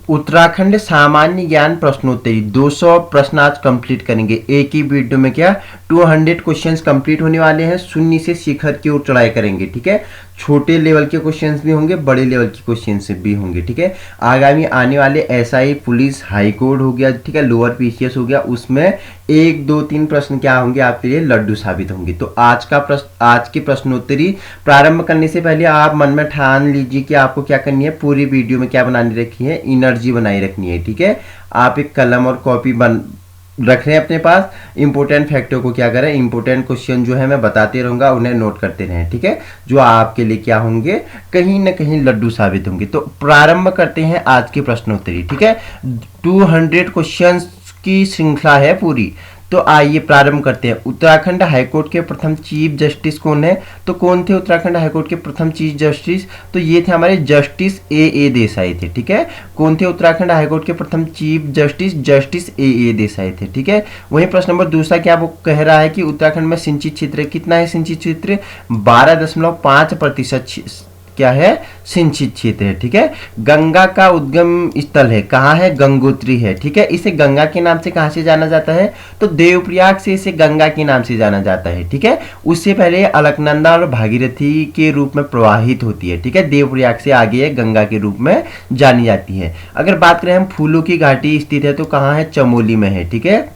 उत्तराखंड सामान्य ज्ञान प्रश्नोत्तरी 200 प्रश्न आज कंप्लीट करेंगे एक ही वीडियो में। क्या 200 क्वेश्चंस कंप्लीट होने वाले हैं। शून्य से शिखर की ओर चढ़ाई करेंगे। ठीक है, छोटे लेवल के क्वेश्चंस भी होंगे, बड़े लेवल के क्वेश्चंस भी होंगे। ठीक है, आगामी आने वाले एसआई, पुलिस, हाई कोर्ट हो गया, ठीक है, लोअर पीसीएस हो गया, उसमें 1 2 3 प्रश्न क्या होंगे आपके लिए लड्डू साबित होंगे। तो आज की प्रश्नोत्तरी प्रारंभ करने से पहले आप मन में ठान लीजिए कि आपको क्या करनी है। पूरी वीडियो में क्या बनानी रखी है, एनर्जी बनाई रखनी है। ठीक है, आप एक कलम और कॉपी रख रहे हैं अपने पास। इंपोर्टेंट फैक्टों को क्या करें, इंपोर्टेंट क्वेश्चन जो है मैं बताते रहूंगा, उन्हें नोट करते रहें। ठीक है, जो आपके लिए क्या होंगे, कहीं ना कहीं लड्डू साबित होंगे। तो प्रारंभ करते हैं आज की प्रश्नोत्तरी। ठीक है, 200 क्वेश्चंस की श्रृंखला है पूरी। तो आइए प्रारंभ करते हैं। उत्तराखंड हाईकोर्ट के प्रथम चीफ जस्टिस कौन है? तो कौन थे उत्तराखंड हाईकोर्ट के प्रथम चीफ जस्टिस? तो ये थे हमारे जस्टिस ए देसाई थे। ठीक है, कौन थे उत्तराखंड हाईकोर्ट के प्रथम chief justice? Justice A Desai थे। ठीक है, वहीं प्रश्न नंबर दूसरा क्या वो कह रहा है कि उत्तराखंड में सिंचित क्षेत्र कितना है? सिंचित क्षेत्र 12.5% क्या है, सिंचित क्षेत्र है। ठीक है, गंगा का उद्गम स्थल है, कहाँ है? गंगोत्री है। ठीक है, इसे गंगा के नाम से कहाँ से जाना जाता है? तो देवप्रयाग से इसे गंगा के नाम से जाना जाता है। ठीक है, उससे पहले अलकनंदा और भागीरथी के रूप में प्रवाहित होती है। ठीक है, देवप्रयाग से आगे है, गंगा के रूप में जानी जाती है। अगर बात करें हम फूलों की घाटी स्थित है तो कहाँ है? चमोली में है। ठीक है,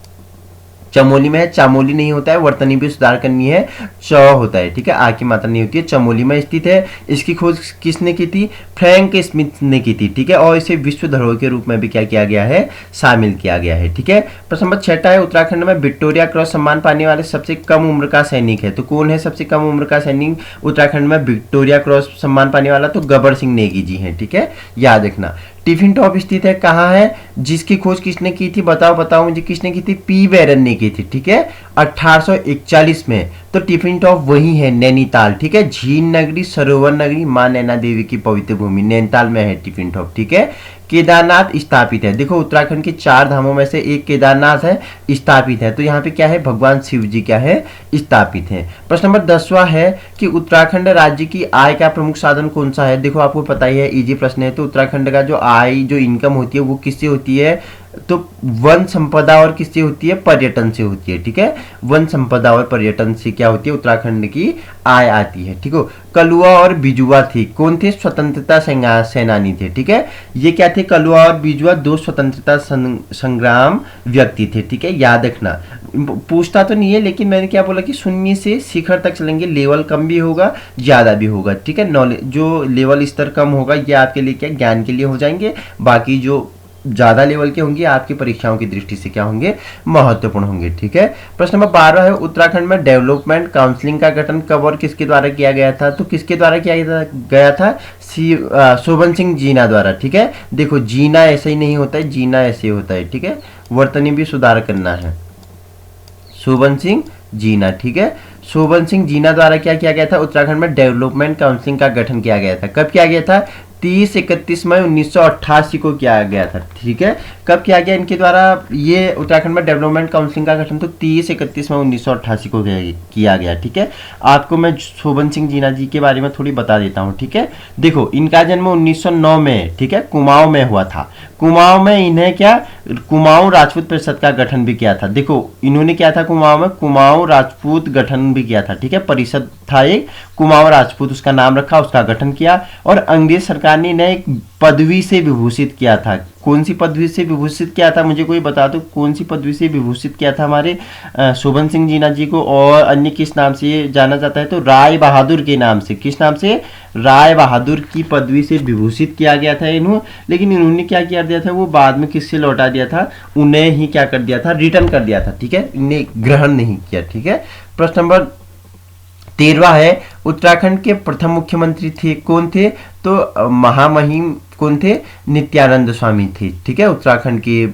चमोली में है, चामोली नहीं होता है, वर्तनी भी सुधार करनी है, च होता है। ठीक है, आ की मात्रा नहीं होती है। चमोली में स्थित है। इसकी खोज किसने की थी? फ्रैंक स्मिथ ने की थी। ठीक है, और इसे विश्व धरोहर के रूप में भी क्या किया गया है, शामिल किया गया है। ठीक है, प्रश्न नंबर 6 है उत्तराखंड में विक्टोरिया क्रॉस सम्मान पाने वाले सबसे कम उम्र का सैनिक है। तो कौन है सबसे कम उम्र का सैनिक उत्तराखंड में विक्टोरिया क्रॉस सम्मान पाने वाला? तो गबर सिंह नेगी जी हैं। ठीक है, याद रखना। टिफिन टॉप स्थित है, कहाँ है? जिसकी खोज किसने की थी? बताओ मुझे, किसने की थी? पी बैरन ने की थी। ठीक है, 1841 में। तो टिफिन टॉप वही है, नैनीताल। ठीक है, झील नगरी, सरोवर नगरी, मां नैना देवी की पवित्र भूमि, नैनीताल में है टिफिन टॉप। ठीक है, केदारनाथ स्थापित है। देखो उत्तराखंड के 4 धामों में से एक केदारनाथ है, स्थापित है। तो यहाँ पे क्या है, भगवान शिव जी क्या है, स्थापित है। प्रश्न नंबर 10वां है कि उत्तराखंड राज्य की आय का प्रमुख साधन कौन सा है? देखो आपको पता ही है, इजी प्रश्न है। तो उत्तराखंड का जो आय, जो इनकम होती है वो किससे होती है? तो वन संपदा और किससे होती है? पर्यटन से होती है। ठीक है, वन संपदा और पर्यटन से क्या होती है, उत्तराखंड की आय आती है। ठीक है, कलुआ और बिजुआ थी, कौन थे? स्वतंत्रता सेनानी थे। ठीक है, ये क्या थे? कलुआ और बिजुआ 2 स्वतंत्रता संग्राम व्यक्ति थे। ठीक है, याद रखना। पूछता तो नहीं है, लेकिन मैंने क्या बोला कि शून्य से शिखर तक चलेंगे, लेवल कम भी होगा, ज्यादा भी होगा। ठीक है, नॉलेज जो लेवल स्तर कम होगा ये आपके लिए क्या, ज्ञान के लिए हो जाएंगे, बाकी जो ज्यादा लेवल के होंगे आपकी परीक्षाओं की दृष्टि से क्या होंगे, महत्वपूर्ण होंगे। ठीक है, प्रश्न नंबर 12 है उत्तराखंड में डेवलपमेंट काउंसिलिंग का गठन कब और किसके द्वारा किया गया था? तो किसके द्वारा किया गया था? शोभन सिंह जीना द्वारा। ठीक है, देखो जीना ऐसे ही नहीं होता है, जीना ऐसे होता है। ठीक है, वर्तनी भी सुधार करना है, शोभन सिंह जीना। ठीक है, शोभन सिंह जीना द्वारा क्या किया गया था? उत्तराखंड में डेवलपमेंट काउंसिल का गठन किया गया था। कब किया गया था? 30-31 मई 1988 को किया गया था। ठीक है, कब किया गया इनके द्वारा ये उत्तराखंड में डेवलपमेंट काउंसिल का गठन? तो 30-31 मई 1988 को किया गया। ठीक है, आपको मैं शोभन सिंह जीना जी के बारे में थोड़ी बता देता हूँ। ठीक है, देखो इनका जन्म 1909 में, ठीक है, कुमाऊं में हुआ था। कुमाऊं में इन्हें क्या, कुमाऊं राजपूत परिषद का गठन भी किया था। देखो इन्होंने क्या था कुमाऊं में, कुमाऊं राजपूत गठन भी किया था। ठीक है, परिषद था एक, कुमाऊं राजपूत उसका नाम रखा, उसका गठन किया। और अंग्रेज सरकार ने इन्हें एक पदवी से विभूषित किया था। कौन सी पदवी से विभूषित किया था, मुझे कोई बता दो, कौन सी पदवी से विभूषित किया था हमारे शोभन सिंह जीना जी को? और अन्य किस नाम से जाना जाता है? तो राय बहादुर के नाम से। किस नाम से? राय बहादुर की पदवी से विभूषित किया गया था इन्हों। लेकिन इन्होंने क्या किया दिया था, वो बाद में किससे लौटा दिया था? उन्हें ही क्या कर दिया था, रिटर्न कर दिया था। ठीक है, इन्हें ग्रहण नहीं किया। ठीक है, प्रश्न नंबर 13वां है उत्तराखंड के प्रथम मुख्यमंत्री थे, कौन थे? तो महामहिम कौन थे? नित्यानंद स्वामी थे। ठीक है, उत्तराखंड के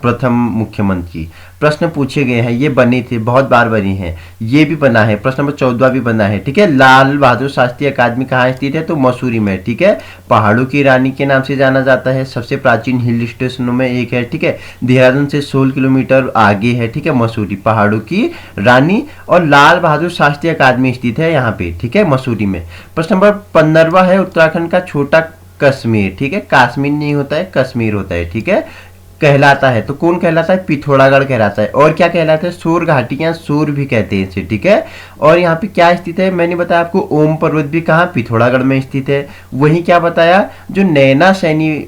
प्रथम मुख्यमंत्री। प्रश्न पूछे गए हैं, ये बने थे, बहुत बार बने हैं, ये भी बना है। प्रश्न नंबर 14 भी बना है। ठीक है, लाल बहादुर शास्त्री अकादमी कहाँ स्थित है? तो मसूरी में। ठीक है, पहाड़ों की रानी के नाम से जाना जाता है, सबसे प्राचीन हिल स्टेशनों में एक है। ठीक है, देहरादून से 16 किलोमीटर आगे है। ठीक है, मसूरी पहाड़ों की रानी, और लाल बहादुर शास्त्री अकादमी स्थित है यहाँ पे। ठीक है, मसूरी में। प्रश्न नंबर 15वां है उत्तराखंड का छोटा कश्मीर, ठीक है, काश्मीर नहीं होता है, कश्मीर होता है, ठीक है, कहलाता है। तो कौन कहलाता है? पिथौरागढ़ कहलाता है। और क्या कहलाता है? सूर घाटी या सूर भी कहते हैं इसे, ठीक है। और यहाँ पे क्या स्थित है? मैंने बताया आपको ओम पर्वत भी कहाँ? पिथौरागढ़ में स्थित है। वही क्या बताया, जो नैना सैनी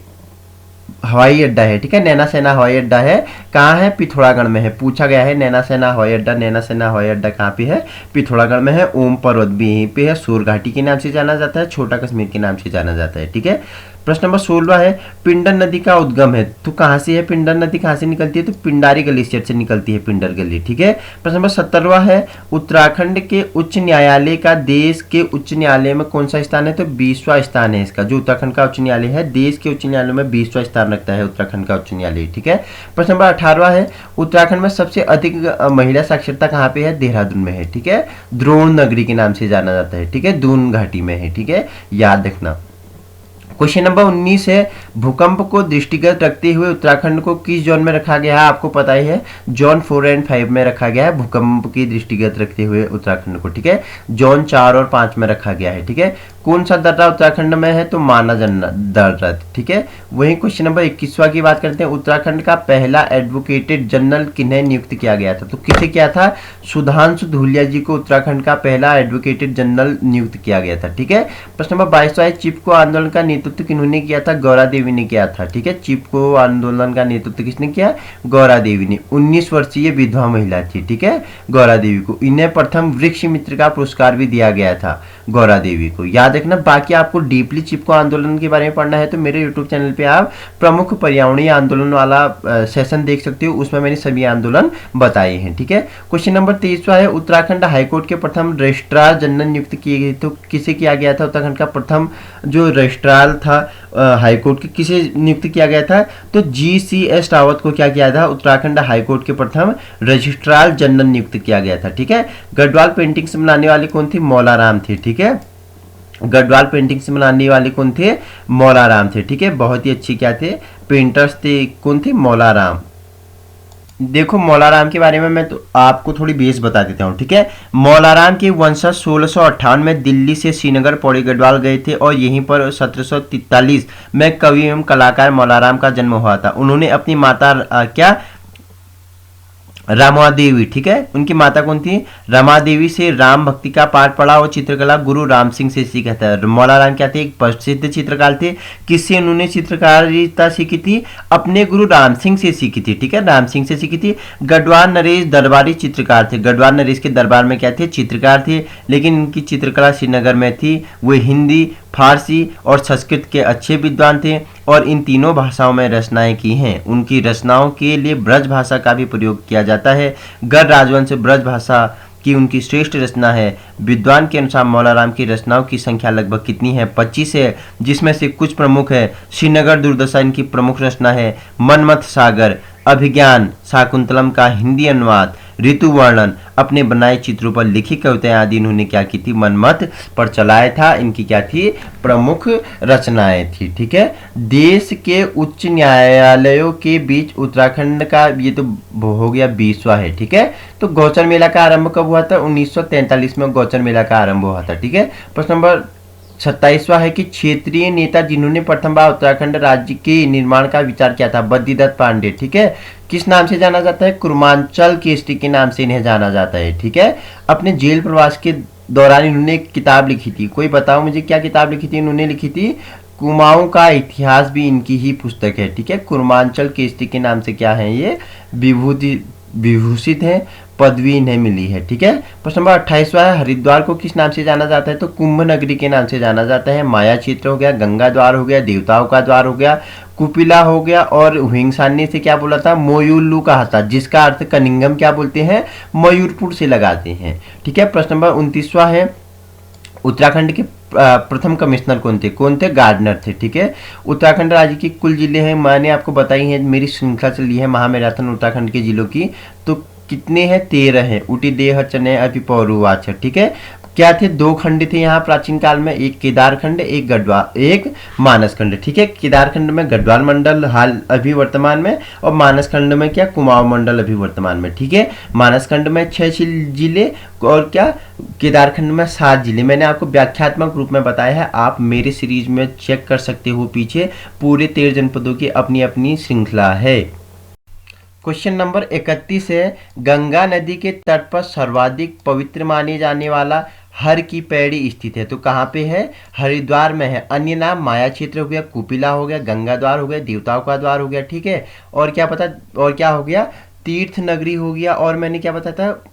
हवाई अड्डा है, ठीक है, नैना सेना हवाई अड्डा है, कहाँ है? पिथौरागढ़ में है। पूछा गया है नैना सेना हवाई अड्डा, नैना सेना हवाई अड्डा कहाँ पे है? पिथौरागढ़ में है। ओम पर्वत भी यहीं पे है, सूर घाटी के नाम से जाना जाता है, छोटा कश्मीर के नाम से जाना जाता है, ठीक है। प्रश्न नंबर 16 है, पिंडर नदी का उद्गम है, तो कहाँ से है? पिंडर नदी कहाँ से निकलती है? तो पिंडारी ग्लेशियर से निकलती है, पिंडर गली, ठीक है। प्रश्न नंबर 17 है, उत्तराखंड के उच्च न्यायालय का देश के उच्च न्यायालय में कौन सा स्थान है? तो 20वां स्थान है इसका। जो उत्तराखंड का उच्च न्यायालय है, देश के उच्च न्यायालय में 20वां स्थान रखता है उत्तराखंड का उच्च न्यायालय, ठीक है। प्रश्न नंबर 18 है, उत्तराखंड में सबसे अधिक महिला साक्षरता कहाँ पे है? देहरादून में है, ठीक है, द्रोण नगरी के नाम से जाना जाता है, ठीक है, दून घाटी में है, ठीक है, याद रखना। क्वेश्चन नंबर 19 है, भूकंप को दृष्टिगत रखते हुए उत्तराखंड को किस जोन में रखा गया है? आपको पता ही है, जोन 4 और 5 में रखा गया है भूकंप की दृष्टिगत रखते हुए उत्तराखंड को, ठीक है, जोन 4 और 5 में रखा गया है, ठीक है। कौन सा दर्रा उत्तराखंड में है? तो माना दर्रा, ठीक है। वहीं क्वेश्चन नंबर 21वां की बात करते हैं, उत्तराखंड का पहला एडवोकेटेड जनरल किन्हें नियुक्त किया गया था? तो किसे किया था? सुधांशु धूलिया जी को उत्तराखंड का पहला एडवोकेटेड जनरल नियुक्त किया गया था, ठीक है। प्रश्न नंबर 22वां है, चिपको आंदोलन का नेतृत्व किन्होंने किया था? गौरा देवी ने किया था, ठीक है, चिपको आंदोलन का नेतृत्व किसने किया? गौरा देवी ने। 19 वर्षीय विधवा महिला थी, ठीक है, गौरा देवी को। इन्हें प्रथम वृक्ष मित्र का पुरस्कार भी दिया गया था गौरा देवी को, याद रखना। बाकी आपको डीपली चिपको आंदोलन के बारे में पढ़ना है तो मेरे यूट्यूब चैनल पे आप प्रमुख पर्यावरणीय आंदोलन वाला सेशन देख सकते हो, उसमें मैंने सभी आंदोलन बताए हैं, ठीक है। क्वेश्चन नंबर 23वां है, उत्तराखंड हाईकोर्ट के प्रथम रजिस्ट्रार जनरल नियुक्त किए गए, तो किसे किया गया था? उत्तराखंड का प्रथम जो रजिस्ट्रार था हाईकोर्ट के, किसे नियुक्त किया गया था? तो GCS रावत को क्या किया था? उत्तराखंड हाईकोर्ट के प्रथम रजिस्ट्रार जनरल नियुक्त किया गया था, ठीक है। गढ़वाल पेंटिंग से बनाने वाले कौन थे? मौलाराम थे, ठीक है, गढ़वाल पेंटिंग से बनाने वाले कौन थे? मौलाराम थे, ठीक है, बहुत ही अच्छी क्या थे? पेंटर्स थे। कौन थे? मौलाराम। देखो मौलाराम के बारे में मैं तो आपको थोड़ी बेस बता देता हूँ, ठीक है। मौलाराम के वंशज 1658 में दिल्ली से श्रीनगर पौड़ी गढ़वाल गए थे और यहीं पर 1743 में कवि एवं कलाकार मौलाराम का जन्म हुआ था। उन्होंने अपनी माता क्या रमादेवी, ठीक है, उनकी माता कौन थी? रमादेवी से राम भक्ति का पाठ पढ़ा और चित्रकला गुरु राम सिंह से सीखा था। मौलाराम क्या थे? एक प्रसिद्ध चित्रकार थे। किससे उन्होंने चित्रकारिता सीखी थी? अपने गुरु राम सिंह से सीखी थी, ठीक है, राम सिंह से सीखी थी। गढ़वाल नरेश दरबारी चित्रकार थे। गढ़वाल नरेश के दरबार में क्या थे? चित्रकार थे, लेकिन इनकी चित्रकला श्रीनगर में थी। वे हिंदी, फारसी और संस्कृत के अच्छे विद्वान थे और इन तीनों भाषाओं में रचनाएं की हैं। उनकी रचनाओं के लिए ब्रज भाषा का भी प्रयोग किया जाता है। गढ़ राजवंश ब्रज भाषा की उनकी श्रेष्ठ रचना है। विद्वान के अनुसार मौलाराम की रचनाओं की संख्या लगभग कितनी है? 25 है, जिसमें से कुछ प्रमुख है। श्रीनगर दुर्दशा इनकी प्रमुख रचना है। मनमथ सागर, अभिज्ञान, शाकुंतलम का हिंदी अनुवाद, ऋतु वर्णन, अपने बनाए चित्रों पर लिखी कविताएं आदि इन्होंने क्या की थी? मनमथ पर चलाया था। इनकी क्या थी? प्रमुख रचनाएं थी, ठीक है। देश के उच्च न्यायालयों के बीच उत्तराखंड का ये तो हो गया 20वां है, ठीक है। तो गौचर मेला का आरंभ कब हुआ था? 1943 में गौचर मेला का आरंभ हुआ था, ठीक है। प्रश्न नंबर 27वां है कि क्षेत्रीय नेता जिन्होंने प्रथम बार उत्तराखंड राज्य के निर्माण का विचार किया था? बद्रीदत्त पांडे, ठीक है। किस नाम से जाना जाता है? कुर्मांचल केसरी के नाम से इन्हें जाना जाता है, ठीक है। अपने जेल प्रवास के दौरान इन्होंने एक किताब लिखी थी। कोई बताओ मुझे क्या किताब लिखी थी? इन्होंने लिखी थी कुमाऊं का इतिहास, भी इनकी ही पुस्तक है, ठीक है। कुर्मांचल केसरी के नाम से क्या है? ये विभूषित है, पदवी इन्हें मिली है, ठीक है। प्रश्न नंबर 28वां है, हरिद्वार को किस नाम से जाना जाता है? तो कुंभ नगरी के नाम से जाना जाता है। माया क्षेत्र हो गया, गंगा द्वार हो गया, देवताओं का द्वार हो गया, कुपिला हो गया, और हुइंगसानी से क्या बोला था? मोयुल्लू कहा था, जिसका अर्थ कनिंगम क्या बोलते हैं? मयूरपुर से लगाते हैं, ठीक है। प्रश्न नंबर 29वां है, उत्तराखंड के प्रथम कमिश्नर कौन थे? कौन थे? गार्डनर थे, ठीक है। उत्तराखंड राज्य की कुल जिले हैं, मैंने आपको बताई है, मेरी श्रृंखला चली है महामैराथन उत्तराखंड के जिलों की, तो कितने हैं? 13 हैं। उटी, देह, चने, अभी, पौरू, वाछर, ठीक है। क्या थे, दो खंड थे यहाँ प्राचीन काल में, एक केदार खंड, एक गढ़वाल, एक मानस खंड। ठीक है, केदार खंड में गढ़वाल मंडल हाल अभी वर्तमान में, और मानस खंड में क्या कुमाऊं मंडल अभी वर्तमान में। ठीक है, मानस खंड में 6 जिले और क्या केदार खंड में 7 जिले। मैंने आपको व्याख्यात्मक रूप में बताया है, आप मेरे सीरीज में चेक कर सकते हो, पीछे पूरे 13 जनपदों की अपनी अपनी श्रृंखला है। क्वेश्चन नंबर 31 है, गंगा नदी के तट पर सर्वाधिक पवित्र माने जाने वाला हर की पैड़ी स्थित है, तो कहाँ पे है, हरिद्वार में है। अन्य नाम माया क्षेत्र हो गया, कुपिला हो गया, गंगा द्वार हो गया, देवताओं का द्वार हो गया। ठीक है, और क्या हो गया, तीर्थ नगरी हो गया, और मैंने क्या बताया था,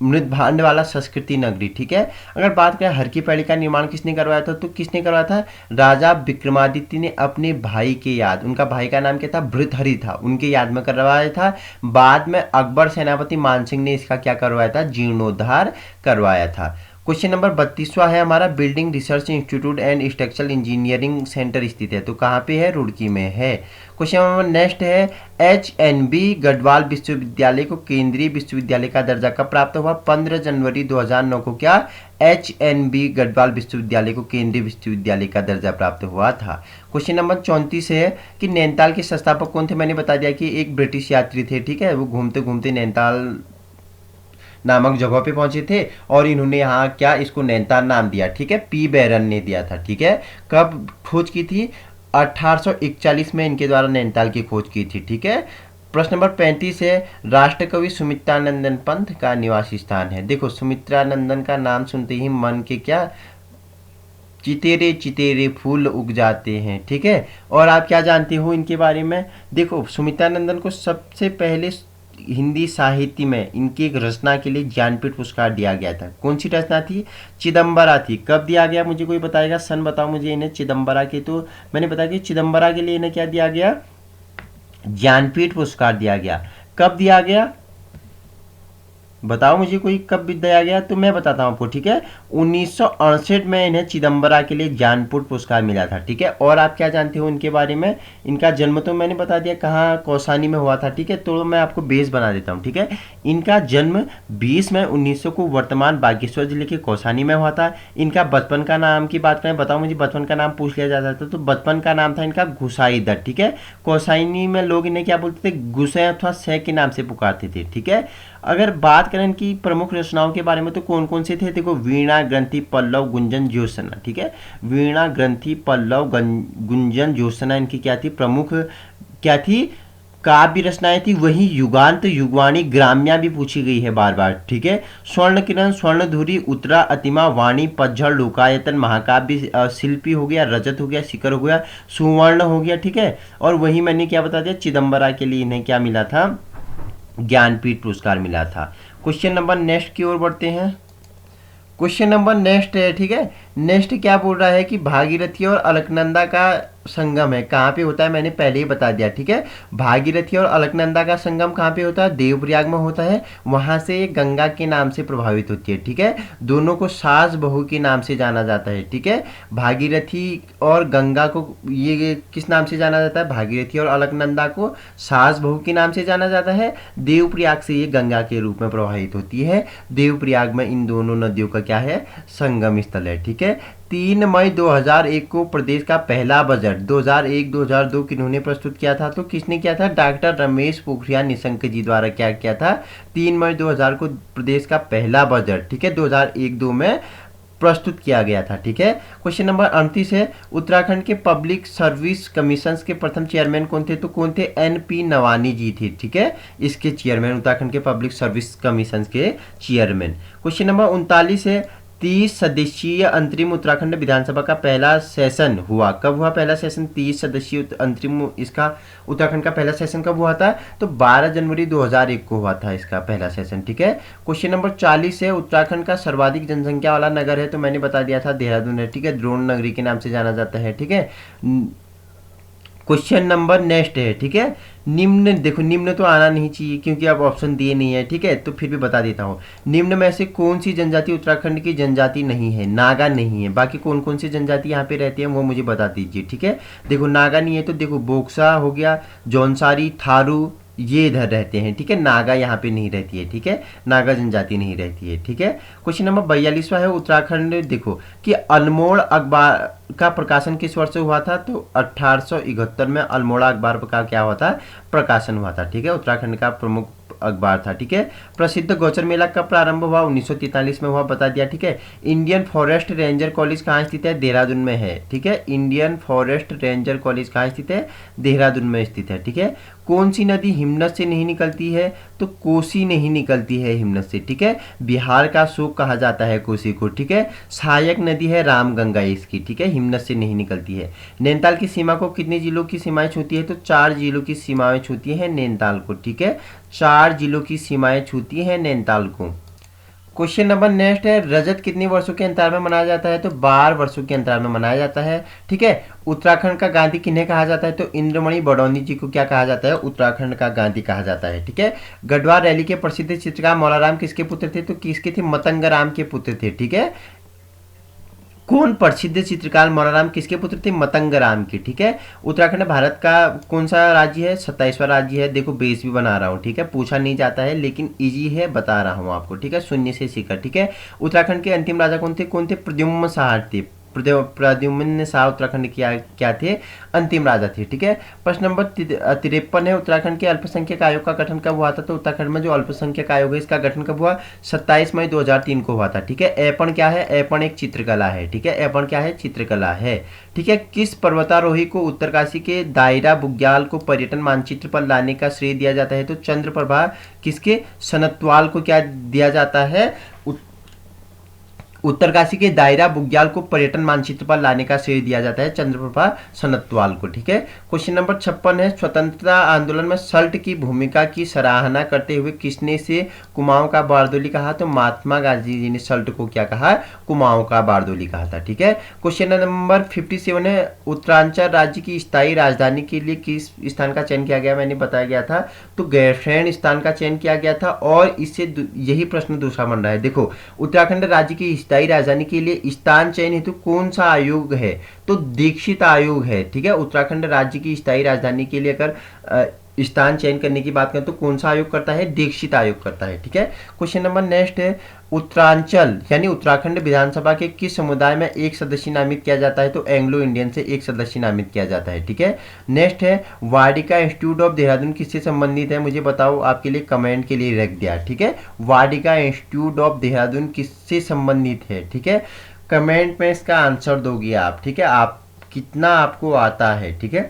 मृत भांड वाला संस्कृति नगरी। ठीक है, अगर बात करें हर की पैड़ी का निर्माण किसने करवाया था, तो किसने करवाया था, राजा विक्रमादित्य ने अपने भाई के याद, उनका भाई का नाम क्या था, भृतहरि था, उनके याद में करवाया था। बाद में अकबर सेनापति मानसिंह ने इसका क्या करवाया था, जीर्णोद्धार करवाया था। क्वेश्चन नंबर 32वां है हमारा, building research institute and structural engineering centre स्थित है, तो कहाँ पे है, रुड़की में है। क्वेश्चन नंबर नेक्स्ट है, HNB गढ़वाल विश्वविद्यालय को केंद्रीय विश्वविद्यालय का दर्जा कब प्राप्त हुआ, 15 जनवरी 2009 को क्या HNB गढ़वाल विश्वविद्यालय को केंद्रीय विश्वविद्यालय का दर्जा प्राप्त हुआ था। क्वेश्चन नंबर 34 है कि नैनीताल के संस्थापक कौन थे, मैंने बता दिया कि एक ब्रिटिश यात्री थे। ठीक है, वो घूमते घूमते नैनीताल नामक जगह पे पहुंचे थे, और इन्होंने यहाँ क्या इसको नैनीताल नाम दिया। ठीक है, पी बैरन ने दिया था। ठीक है, कब खोज की थी, 1841 में इनके द्वारा नैनीताल की खोज की थी। ठीक है, प्रश्न नंबर 35 है, राष्ट्रकवि सुमित्रानंदन पंत का निवास स्थान है। देखो, सुमित्रानंदन का नाम सुनते ही मन के क्या चितेरे चितेरे फूल उग जाते हैं। ठीक है, और आप क्या जानते हो इनके बारे में, देखो सुमित्रानंदन को सबसे पहले हिंदी साहित्य में इनकी एक रचना के लिए ज्ञानपीठ पुरस्कार दिया गया था। कौन सी रचना थी, चिदम्बरा थी। कब दिया गया, मुझे कोई बताएगा, सन बताओ मुझे इन्हें चिदम्बरा के, तो मैंने बताया कि चिदम्बरा के लिए इन्हें क्या दिया गया, ज्ञानपीठ पुरस्कार दिया गया। कब दिया गया, बताओ मुझे कोई, कब दिया गया, तो मैं बताता हूँ आपको। ठीक है, 1968 में इन्हें चिदम्बरा के लिए ज्ञानपीठ पुरस्कार मिला था। ठीक है, और आप क्या जानते हो इनके बारे में, इनका जन्म तो मैंने बता दिया कहाँ, कौसानी में हुआ था। ठीक है, तो मैं आपको बेस बना देता हूँ। ठीक है, इनका जन्म 20 मई 1900 को वर्तमान बागेश्वर जिले के कौसानी में हुआ था। इनका बचपन का नाम की बात करें, बताओ मुझे, बचपन का नाम पूछ लिया जाता था, तो बचपन का नाम था इनका गुसाई दत्त। ठीक है, कौसानी में लोग इन्हें क्या बोलते थे, गुसै अथवा सै के नाम से पुकारते थे। ठीक है, अगर बात करें इनकी प्रमुख रचनाओं के बारे में, तो कौन कौन से थे, देखो, वीणा ग्रंथि पल्लव गुंजन ज्योत्सना। ठीक है, वीणा ग्रंथि पल्लव गुंजन ज्योत्सना इनकी क्या थी, प्रमुख क्या थी, काव्य रचनाएं थी। वही युगांत युगवाणी ग्राम्या भी पूछी गई है बार बार। ठीक है, स्वर्ण किरण, स्वर्णधुरी, उत्तरा, अतिमा, वाणी, पतझड़, लोकायतन, महाकाव्य, शिल्पी हो गया, रजत हो गया, शिखर हो गया, सुवर्ण हो गया। ठीक है, और वही मैंने क्या बता दिया, चिदम्बरा के लिए इन्हें क्या मिला था, ज्ञानपीठ पुरस्कार मिला था। क्वेश्चन नंबर नेक्स्ट की ओर बढ़ते हैं। क्वेश्चन नंबर नेक्स्ट है, ठीक है, नेक्स्ट क्या बोल रहा है कि भागीरथी और अलकनंदा का संगम है, कहाँ पे होता है, मैंने पहले ही बता दिया। ठीक है, भागीरथी और अलकनंदा का संगम कहाँ पे होता है, देवप्रयाग में होता है। वहां से ये गंगा के नाम से प्रभावित होती है। ठीक है, दोनों को सास बहू के नाम से जाना जाता है। ठीक है, भागीरथी और गंगा को ये किस नाम से जाना जाता है, भागीरथी और अलकनंदा को सास बहू के नाम से जाना जाता है। देवप्रयाग से ये गंगा के रूप में प्रवाहित होती है। देवप्रयाग में इन दोनों नदियों का क्या है, संगम स्थल है। ठीक है, 3 मई 2001 को प्रदेश का पहला बजट 2001-2002 किन्होंने प्रस्तुत किया था, तो किसने किया था, डॉक्टर रमेश पोखरियाल निशंक जी द्वारा क्या किया था, 3 मई 2000 को प्रदेश का पहला बजट, ठीक है, 2001-2 में प्रस्तुत किया गया था। ठीक है, क्वेश्चन नंबर 38 है, उत्तराखंड के पब्लिक सर्विस कमीशन के प्रथम चेयरमैन कौन थे, तो कौन थे, NP नवानी जी थे। ठीक है, इसके चेयरमैन, उत्तराखंड के पब्लिक सर्विस कमीशन के चेयरमैन। क्वेश्चन नंबर 39 है, 30 सदस्यीय अंतरिम उत्तराखंड विधानसभा का पहला सेशन हुआ, कब हुआ पहला सेशन, 30 सदस्यीय अंतरिम इसका उत्तराखंड का पहला सेशन कब हुआ था, तो 12 जनवरी 2001 को हुआ था इसका पहला सेशन। ठीक है, क्वेश्चन नंबर 40 है, उत्तराखंड का सर्वाधिक जनसंख्या वाला नगर है, तो मैंने बता दिया था देहरादून है। ठीक है, द्रोण नगरी के नाम से जाना जाता है। ठीक है, क्वेश्चन नंबर नेक्स्ट है, ठीक है, निम्न, देखो निम्न तो आना नहीं चाहिए क्योंकि आप ऑप्शन दिए नहीं है। ठीक है, तो फिर भी बता देता हूँ, निम्न में से कौन सी जनजाति उत्तराखंड की जनजाति नहीं है, नागा नहीं है, बाकी कौन कौन सी जनजाति यहाँ पे रहती है वो मुझे बता दीजिए। ठीक है, देखो नागा नहीं है तो देखो बोक्सा हो गया, जौनसारी, थारू, ये इधर रहते हैं, ठीक है। नागा यहाँ पे नहीं रहती है, ठीक है, नागा जनजाति नहीं रहती है, ठीक है। क्वेश्चन नंबर 42वां है उत्तराखंड, देखो कि अल्मोड़ अखबार का प्रकाशन किस वर्ष से हुआ था, तो 1871 में अल्मोड़ा अखबार का क्या हुआ था, प्रकाशन हुआ था, ठीक है। उत्तराखंड का प्रमुख अखबार था, ठीक है। प्रसिद्ध गौचर मेला कब प्रारंभ हुआ, 1943 में हुआ, बता दिया, ठीक है। इंडियन फॉरेस्ट रेंजर कॉलेज कहाँ स्थित है, देहरादून में है, ठीक है। इंडियन फॉरेस्ट रेंजर कॉलेज कहाँ स्थित है, देहरादून में स्थित है, ठीक है। कौन सी नदी हिमनद से नहीं निकलती है, तो कोसी नहीं निकलती है हिमनद से, ठीक है। बिहार का शोक कहा जाता है कोसी को, ठीक है। सहायक नदी है रामगंगा इसकी, ठीक है, हिमनद से नहीं निकलती है। नैनीताल की सीमा को कितने जिलों की सीमाएं छूती है, तो 4 जिलों की सीमाएं छूती है नैनीताल को, ठीक है। 4 जिलों की सीमाएं छूती है नैनीताल को। क्वेश्चन नंबर नेक्स्ट है, रजत कितने वर्षों के अंतराल में मनाया जाता है, तो 12 वर्षों के अंतराल में मनाया जाता है, ठीक है। उत्तराखंड का गांधी किन्हें कहा जाता है, तो इंद्रमणि बडौनी जी को क्या कहा जाता है, उत्तराखंड का गांधी कहा जाता है, ठीक है। गढ़वाल रैली के प्रसिद्ध चित्रकार मौलाराम किसके पुत्र थे, तो किसके थे, मतंग राम के पुत्र थे, ठीक है। कौन प्रसिद्ध चित्रकार मौलाराम किसके पुत्र थे, मतंग राम के, ठीक है। उत्तराखंड भारत का कौन सा राज्य है, 27वां राज्य है, देखो बेस भी बना रहा हूँ, ठीक है, पूछा नहीं जाता है लेकिन इजी है, बता रहा हूँ आपको, ठीक है, शून्य से सीखा, ठीक है। उत्तराखंड के अंतिम राजा कौन थे, प्रद्युम्न शाह थे, प्रद्युम्न शाह उत्तराखंड क्या थे, अंतिम राजा थे, ठीक है। प्रश्न नंबर 53 है, उत्तराखंड के अल्पसंख्यक आयोग का गठन कब हुआ था, तो उत्तराखंड में जो अल्पसंख्यक आयोग है इसका गठन कब हुआ, 27 मई 2003 को हुआ था, ठीक है। ऐपण क्या है, ऐपण एक चित्रकला है, ठीक है, ऐपण क्या है, चित्रकला है, ठीक है। किस पर्वतारोही को उत्तरकाशी के दायरा बुग्याल को पर्यटन मानचित्र पर लाने का श्रेय दिया जाता है, तो चंद्रप्रभा किसके, सनतवाल को क्या दिया जाता है, उत्तरकाशी के दायरा बुग्याल को पर्यटन मानचित्र पर लाने का श्रेय दिया जाता है चंद्रप्रभा सनतवाल को, ठीक है। क्वेश्चन नंबर 56 है, स्वतंत्रता आंदोलन में सल्ट की भूमिका की सराहना करते हुए किसने से कुमाऊं का बारदोली कहा, तो महात्मा गांधी जी ने सल्ट को क्या कहा, कुमाऊं का बारदोली कहा था, ठीक है। क्वेश्चन नंबर 57 है, उत्तरांचल राज्य की स्थायी राजधानी के लिए किस स्थान का चयन किया गया, मैंने बताया गया था, तो गैरसैंण स्थान का चयन किया गया था। और इससे यही प्रश्न दूसरा बन रहा है, देखो उत्तराखंड राज्य की स्थायी राजधानी के लिए स्थान चयन हेतु कौन सा आयोग है, तो दीक्षित आयोग है, ठीक है। उत्तराखंड राज्य की स्थायी राजधानी के लिए अगर स्थान चयन करने की बात करें तो कौन सा आयोग करता है, दीक्षित आयोग करता है, ठीक है। क्वेश्चन नंबर नेक्स्ट है, उत्तरांचल यानी उत्तराखंड विधानसभा के किस समुदाय में एक सदस्य नामित किया जाता है, तो एंग्लो इंडियन से एक सदस्य नामित किया जाता है, ठीक है। नेक्स्ट है, वाडिका इंस्टीट्यूट ऑफ देहरादून किससे संबंधित है, मुझे बताओ, आपके लिए कमेंट के लिए रख दिया, ठीक है। वाडिका इंस्टीट्यूट ऑफ देहरादून किससे संबंधित है, ठीक है, कमेंट में इसका आंसर दोगे आप, ठीक है, आप कितना आपको आता है, ठीक है।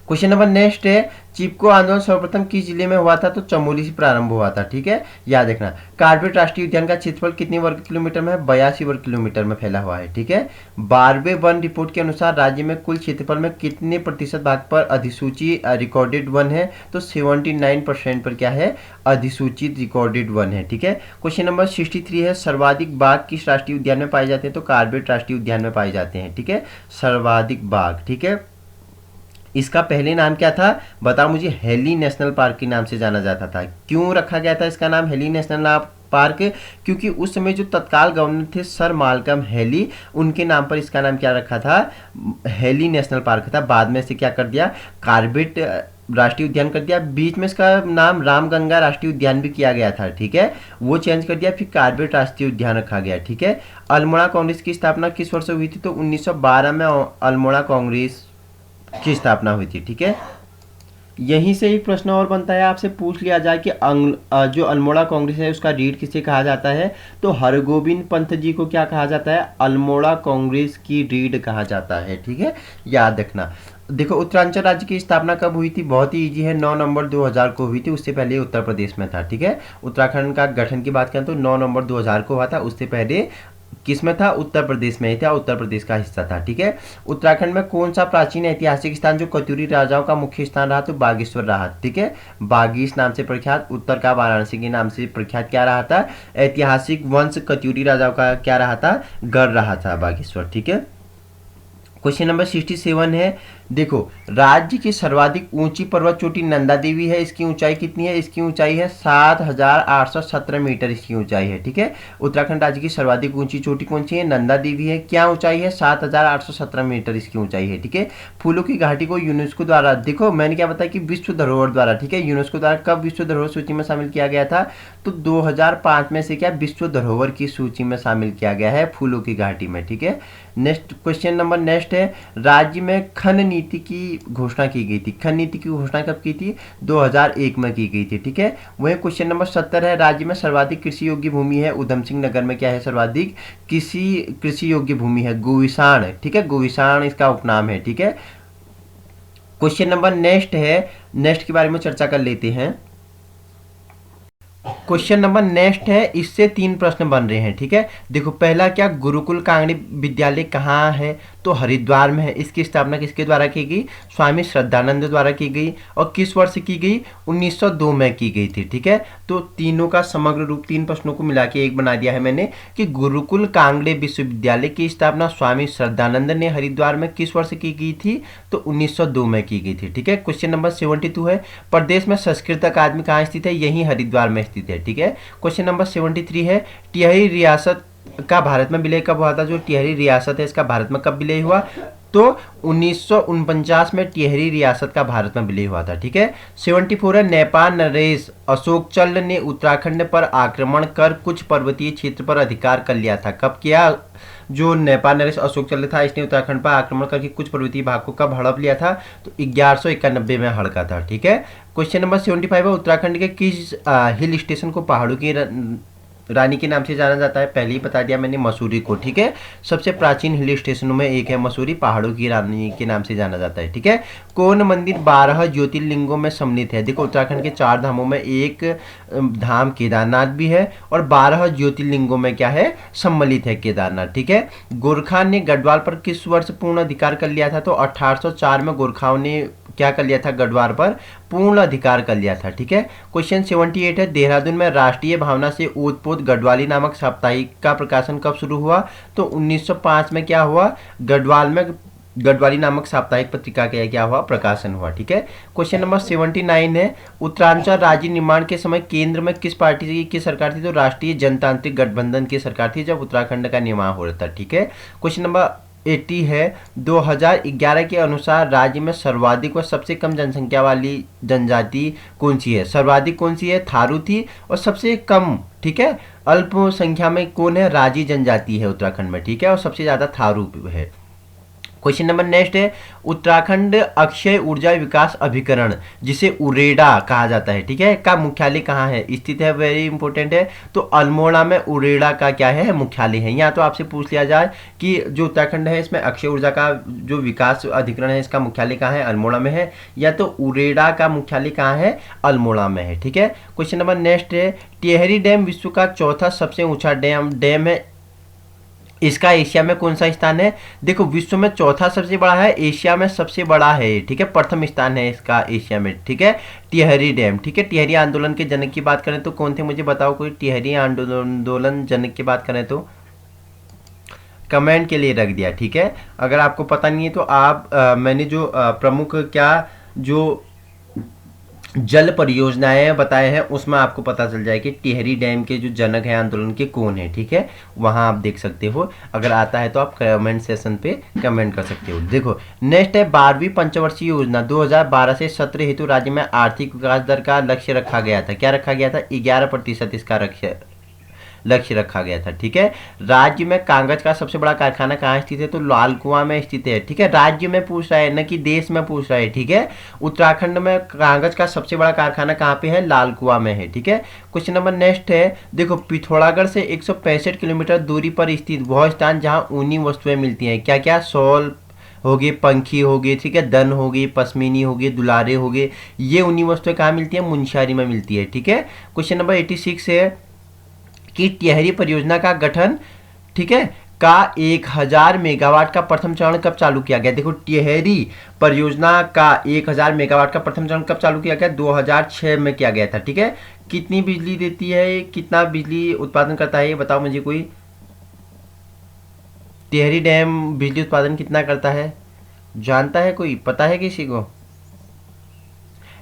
क्वेश्चन नंबर नेक्स्ट है, चिपको आंदोलन सर्वप्रथम किस जिले में हुआ था, तो चमोली से प्रारंभ हुआ था, ठीक है, याद रखना। कार्बेट राष्ट्रीय उद्यान का क्षेत्रफल कितने वर्ग किलोमीटर में है, 82 वर्ग किलोमीटर में फैला हुआ है, ठीक है। 12वें वन रिपोर्ट के अनुसार राज्य में कुल क्षेत्रफल में कितने प्रतिशत भाग पर अधिसूची रिकॉर्डेड वन है, तो 79% पर क्या है, अधिसूचित रिकॉर्डेड वन है, ठीक है। क्वेश्चन नंबर 63 है, सर्वाधिक बाघ किस राष्ट्रीय उद्यान में पाए जाते हैं, तो कार्बेट राष्ट्रीय उद्यान में पाए जाते हैं, ठीक है, सर्वाधिक बाघ, ठीक है। इसका पहले नाम क्या था, बताओ मुझे, हेली नेशनल पार्क के नाम से जाना जाता था। क्यों रखा गया था इसका नाम हेली नेशनल पार्क, क्योंकि उस समय जो तत्काल गवर्नर थे सर माल्कम हेली, उनके नाम पर इसका नाम क्या रखा था, हेली नेशनल पार्क था। बाद में से क्या कर दिया, कार्बेट राष्ट्रीय उद्यान कर दिया। बीच में इसका नाम रामगंगा राष्ट्रीय उद्यान भी किया गया था, ठीक है, वो चेंज कर दिया, फिर कार्बेट राष्ट्रीय उद्यान रखा गया, ठीक है। अल्मोड़ा कांग्रेस की स्थापना किस वर्ष हुई थी, तो 1912 में अल्मोड़ा कांग्रेस की स्थापना हुई थी, ठीक है। यहीं से एक प्रश्न और बनता है, आपसे पूछ लिया जाए कि जो अल्मोड़ा कांग्रेस है उसका रीढ़ किसे कहा जाता है, तो हरगोविंद पंत जी को क्या कहा जाता है, अल्मोड़ा कांग्रेस की रीढ़ कहा जाता है, ठीक है, याद रखना। देखो उत्तरांचल राज्य की स्थापना कब हुई थी, बहुत ही इजी है, 9 नवंबर 2000 को हुई थी, उससे पहले उत्तर प्रदेश में था, ठीक है। उत्तराखंड का गठन की बात करें तो 9 नवंबर 2000 को हुआ था, उससे पहले किस में था, उत्तर प्रदेश में ही था, उत्तर प्रदेश का हिस्सा था, ठीक है। उत्तराखंड में कौन सा प्राचीन ऐतिहासिक स्थान जो कत्यूरी राजाओं का मुख्य स्थान रहा, तो बागेश्वर रहा, ठीक है, बागीश नाम से प्रख्यात, उत्तर का वाराणसी के नाम से प्रख्यात क्या रहा था, ऐतिहासिक वंश कत्यूरी राजाओं का क्या रहा था, गढ़ रहा था बागेश्वर, ठीक है। क्वेश्चन नंबर 67 है, देखो, राज्य की सर्वाधिक ऊंची पर्वत चोटी नंदा देवी है। इसकी ऊंचाई कितनी है? इसकी ऊंचाई है 7,817 मीटर इसकी ऊंचाई है। ठीक है, उत्तराखंड राज्य की सर्वाधिक ऊंची चोटी कौन सी है? नंदा देवी है। क्या ऊंचाई है? 7,817 मीटर इसकी ऊंचाई है। ठीक है, फूलों की घाटी को यूनेस्को द्वारा, देखो मैंने क्या बताया कि विश्व धरोहर द्वारा, ठीक है, यूनेस्को द्वारा कब विश्व धरोहर सूची में शामिल किया गया था? तो 2005 में से क्या विश्व धरोहर की सूची में शामिल किया गया है फूलों की घाटी में। ठीक है, नेक्स्ट क्वेश्चन नंबर नेक्स्ट है, राज्य में खन नीति की घोषणा की गई थी। खन नीति की घोषणा कब की थी? 2001 में की गई थी। ठीक है, वही क्वेश्चन नंबर 70 है, राज्य में सर्वाधिक कृषि योग्य भूमि है। उधम सिंह नगर में क्या है? सर्वाधिक कृषि योग्य भूमि है, गोविसाण। ठीक है, गोविसाण इसका उपनाम है। ठीक है, क्वेश्चन नंबर नेक्स्ट है, नेक्स्ट के बारे में चर्चा कर लेते हैं। क्वेश्चन नंबर नेक्स्ट है, इससे 3 प्रश्न बन रहे हैं। ठीक है, देखो पहला क्या, गुरुकुल कांगड़ी विद्यालय कहाँ है? तो हरिद्वार में है। इसकी स्थापना किसके द्वारा की गई? स्वामी श्रद्धानंद द्वारा की गई। और किस वर्ष की गई? 1902 में की गई थी। ठीक है, तो तीनों का समग्र रूप 3 प्रश्नों को मिला के एक बना दिया है मैंने कि गुरुकुल कांगड़े विश्वविद्यालय की स्थापना स्वामी श्रद्धानंद ने हरिद्वार में किस वर्ष की गई थी? तो 1902 में की गई थी। ठीक है, क्वेश्चन नंबर 72 है, प्रदेश में संस्कृत अकादमी कहाँ स्थित है? यही हरिद्वार में स्थित है। ठीक है, क्वेश्चन नंबर 73 है, टिहरी रियासत का भारत में विलय कब हुआ था? जो टिहरी रियासत है इसका भारत में कब विलय हुआ? तो 1949 में टिहरी रियासत का भारत में विलय हुआ था। ठीक है, 74 है, नेपाल नरेश अशोकचल ने उत्तराखंड पर आक्रमण कर कुछ पर्वतीय क्षेत्र पर अधिकार कर लिया था। कब किया? जो नेपाल नरेश अशोकचल था इसने उत्तराखंड पर आक्रमण करके कुछ पर्वतीय भाग को कब हड़प लिया था? तो 1191 में हड़का था। ठीक है, क्वेश्चन नंबर 75 है, उत्तराखंड के किस हिल स्टेशन को पहाड़ों की रानी के नाम से जाना जाता है? पहले ही बता दिया मैंने, मसूरी को। ठीक है, सबसे प्राचीन हिल स्टेशनों में एक है मसूरी, पहाड़ों की रानी के नाम से जाना जाता है। ठीक है, कौन मंदिर 12 ज्योतिर्लिंगों में सम्मिलित है? देखो उत्तराखंड के 4 धामों में एक धाम केदारनाथ भी है और 12 ज्योतिर्लिंगों में क्या है? सम्मिलित है केदारनाथ। ठीक है, गोरखा ने गढ़वाल पर किस वर्ष पूर्ण अधिकार कर लिया था? तो 1804 में गोरखाओं ने क्या कर लिया था? गढ़वाल पर पूर्ण अधिकार कर लिया था। ठीक है, क्वेश्चन 78 है, देहरादून में राष्ट्रीय भावना से ओतप्रोत गढ़वाली नामक साप्ताहिक का प्रकाशन कब शुरू हुआ? तो 1905 में क्या हुआ? गढ़वाल में गढ़वाली नामक साप्ताहिक पत्रिका का क्या हुआ? प्रकाशन हुआ। ठीक है, क्वेश्चन नंबर 79 है, उत्तरांचल राज्य निर्माण के समय केंद्र में किस पार्टी की सरकार थी? तो राष्ट्रीय जनतांत्रिक गठबंधन की सरकार थी जब उत्तराखंड का निर्माण हो रहा था। ठीक है, क्वेश्चन नंबर 80 है, 2011 के अनुसार राज्य में सर्वाधिक व सबसे कम जनसंख्या वाली जनजाति कौन सी है? सर्वाधिक कौन सी है? थारू थी। और सबसे कम, ठीक है, अल्प संख्या में कौन है? राजी जनजाति है उत्तराखंड में। ठीक है, और सबसे ज्यादा थारू है। क्वेश्चन नंबर नेक्स्ट है, उत्तराखंड अक्षय ऊर्जा विकास अभिकरण जिसे उरेडा कहा जाता है, ठीक है, का मुख्यालय कहाँ है? स्थित है, वेरी इंपॉर्टेंट है। तो अल्मोड़ा में उरेडा का क्या है? मुख्यालय है। यहाँ तो आपसे पूछ लिया जाए कि जो उत्तराखंड है इसमें अक्षय ऊर्जा का जो विकास अधिकरण है इसका मुख्यालय कहाँ है? अल्मोड़ा में है। या तो उरेडा का मुख्यालय कहाँ है? अल्मोड़ा में है। ठीक है, क्वेश्चन नंबर नेक्स्ट है, टिहरी डैम विश्व का चौथा सबसे ऊंचा डैम है। इसका एशिया में कौन सा स्थान है? देखो विश्व में चौथा सबसे बड़ा है, एशिया में सबसे बड़ा है। ठीक है, प्रथम स्थान है इसका एशिया में। ठीक है, टिहरी डैम। ठीक है, टिहरी आंदोलन के जनक की बात करें तो कौन थे? मुझे बताओ कोई टिहरी आंदोलन जनक की बात करें तो कमेंट के लिए रख दिया। ठीक है, अगर आपको पता नहीं है तो आप मैंने जो प्रमुख क्या जो जल परियोजनाएं बताए हैं उसमें आपको पता चल जाए कि टिहरी डैम के जो जनक हैं आंदोलन के कौन है। ठीक है, वहां आप देख सकते हो, अगर आता है तो आप कमेंट सेशन पे कमेंट कर सकते हो। देखो नेक्स्ट है, 12वीं पंचवर्षीय योजना 2012 से 17 हेतु राज्य में आर्थिक विकास दर का लक्ष्य रखा गया था। क्या रखा गया था? 11% इसका लक्ष्य रखा गया था। ठीक है, राज्य में कागज का सबसे बड़ा कारखाना कहाँ स्थित है? तो लाल कुआं में स्थित है। ठीक है, राज्य में पूछ रहा है न कि देश में पूछ रहा है। ठीक है, उत्तराखंड में कागज का सबसे बड़ा कारखाना कहाँ पे है? लाल कुआं में है। ठीक है, क्वेश्चन नंबर नेक्स्ट है, देखो पिथौरागढ़ से 165 किलोमीटर दूरी पर स्थित वह स्थान जहाँ ऊनी वस्तुएं मिलती हैं। क्या क्या? शॉल हो गए, पंखी हो गए, ठीक है, दन हो गई, पश्मीनी हो गए, दुलारे हो गए। ये ऊनी वस्तुएं कहाँ मिलती है? मुनस्यारी में मिलती है। ठीक है, क्वेश्चन नंबर 86 है कि टिहरी परियोजना का गठन, ठीक है, का 1000 मेगावाट का प्रथम चरण कब चालू किया गया? देखो टिहरी परियोजना का 1000 मेगावाट का प्रथम चरण कब चालू किया गया? 2006 में किया गया था। ठीक है, कितनी बिजली देती है, कितना बिजली उत्पादन करता है ये बताओ मुझे कोई। टिहरी डैम बिजली उत्पादन कितना करता है? जानता है कोई, पता है किसी को?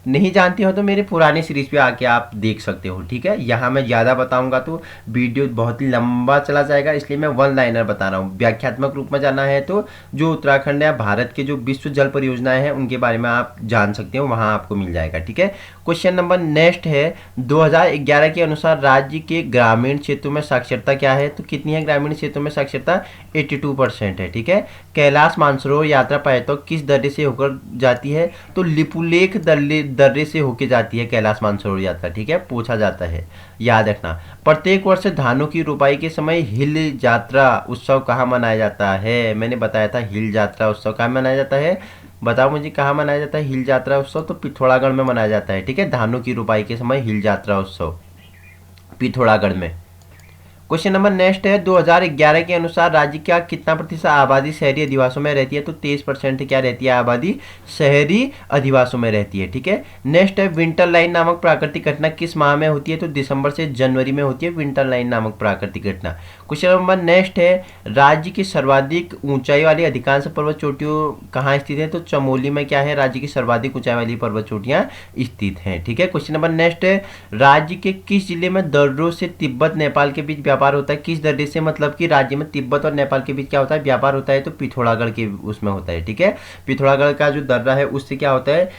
नहीं जानते हो तो मेरे पुराने सीरीज पे आके आप देख सकते हो, ठीक है। यहाँ मैं ज़्यादा बताऊंगा तो वीडियो बहुत ही लंबा चला जाएगा, इसलिए मैं वन लाइनर बता रहा हूँ। व्याख्यात्मक रूप में जाना है तो जो उत्तराखंड या भारत के जो विश्व जल परियोजनाएं हैं उनके बारे में आप जान सकते हो, वहाँ आपको मिल जाएगा, ठीक है। क्वेश्चन नंबर नेक्स्ट है, 2011 के अनुसार राज्य के ग्रामीण क्षेत्रों में साक्षरता क्या है? तो कितनी है ग्रामीण क्षेत्रों में साक्षरता? 82% है, ठीक है। कैलाश मानसरोवर यात्रा पर्यटक किस दर्रे से होकर जाती है? तो लिपुलेख दर्रे से होके जाती है कैलाश मानसरोवर यात्रा, ठीक है, पूछा जाता है, याद रखना। प्रत्येक वर्ष धानों की रुपाई के समय हिल यात्रा उत्सव कहाँ मनाया जाता है? मैंने बताया था हिल यात्रा उत्सव कहाँ मनाया जाता है, बताओ मुझे कहाँ मनाया जाता है हिल यात्रा उत्सव? तो पिथौरागढ़ में मनाया जाता है, ठीक है। धानों की रुपाई के समय हिल यात्रा उत्सव पिथौरागढ़ में। क्वेश्चन नंबर नेक्स्ट है, 2011 के अनुसार राज्य का कितना प्रतिशत आबादी शहरी अधिवासों में रहती है? तो 23% क्या रहती है आबादी शहरी अधिवासों में रहती है, ठीक है। नेक्स्ट है, विंटर लाइन नामक प्राकृतिक घटना किस माह में होती है? तो दिसंबर से जनवरी में होती है विंटर लाइन नामक प्राकृतिक घटना। क्वेश्चन नंबर नेक्स्ट है, राज्य की सर्वाधिक ऊंचाई वाली अधिकांश पर्वत चोटियों कहाँ स्थित है? तो चमोली में क्या है, राज्य की सर्वाधिक ऊंचाई वाली पर्वत चोटियां स्थित हैं, ठीक है। क्वेश्चन नंबर नेक्स्ट है, राज्य के किस जिले में दर्रों से तिब्बत नेपाल के बीच व्यापार होता है? किस दर्रे से, मतलब कि राज्य में तिब्बत और नेपाल के बीच क्या होता है, व्यापार होता है? तो पिथौरागढ़ के उसमें होता है, ठीक है। पिथौरागढ़ का जो दर्रा है उससे क्या होता है,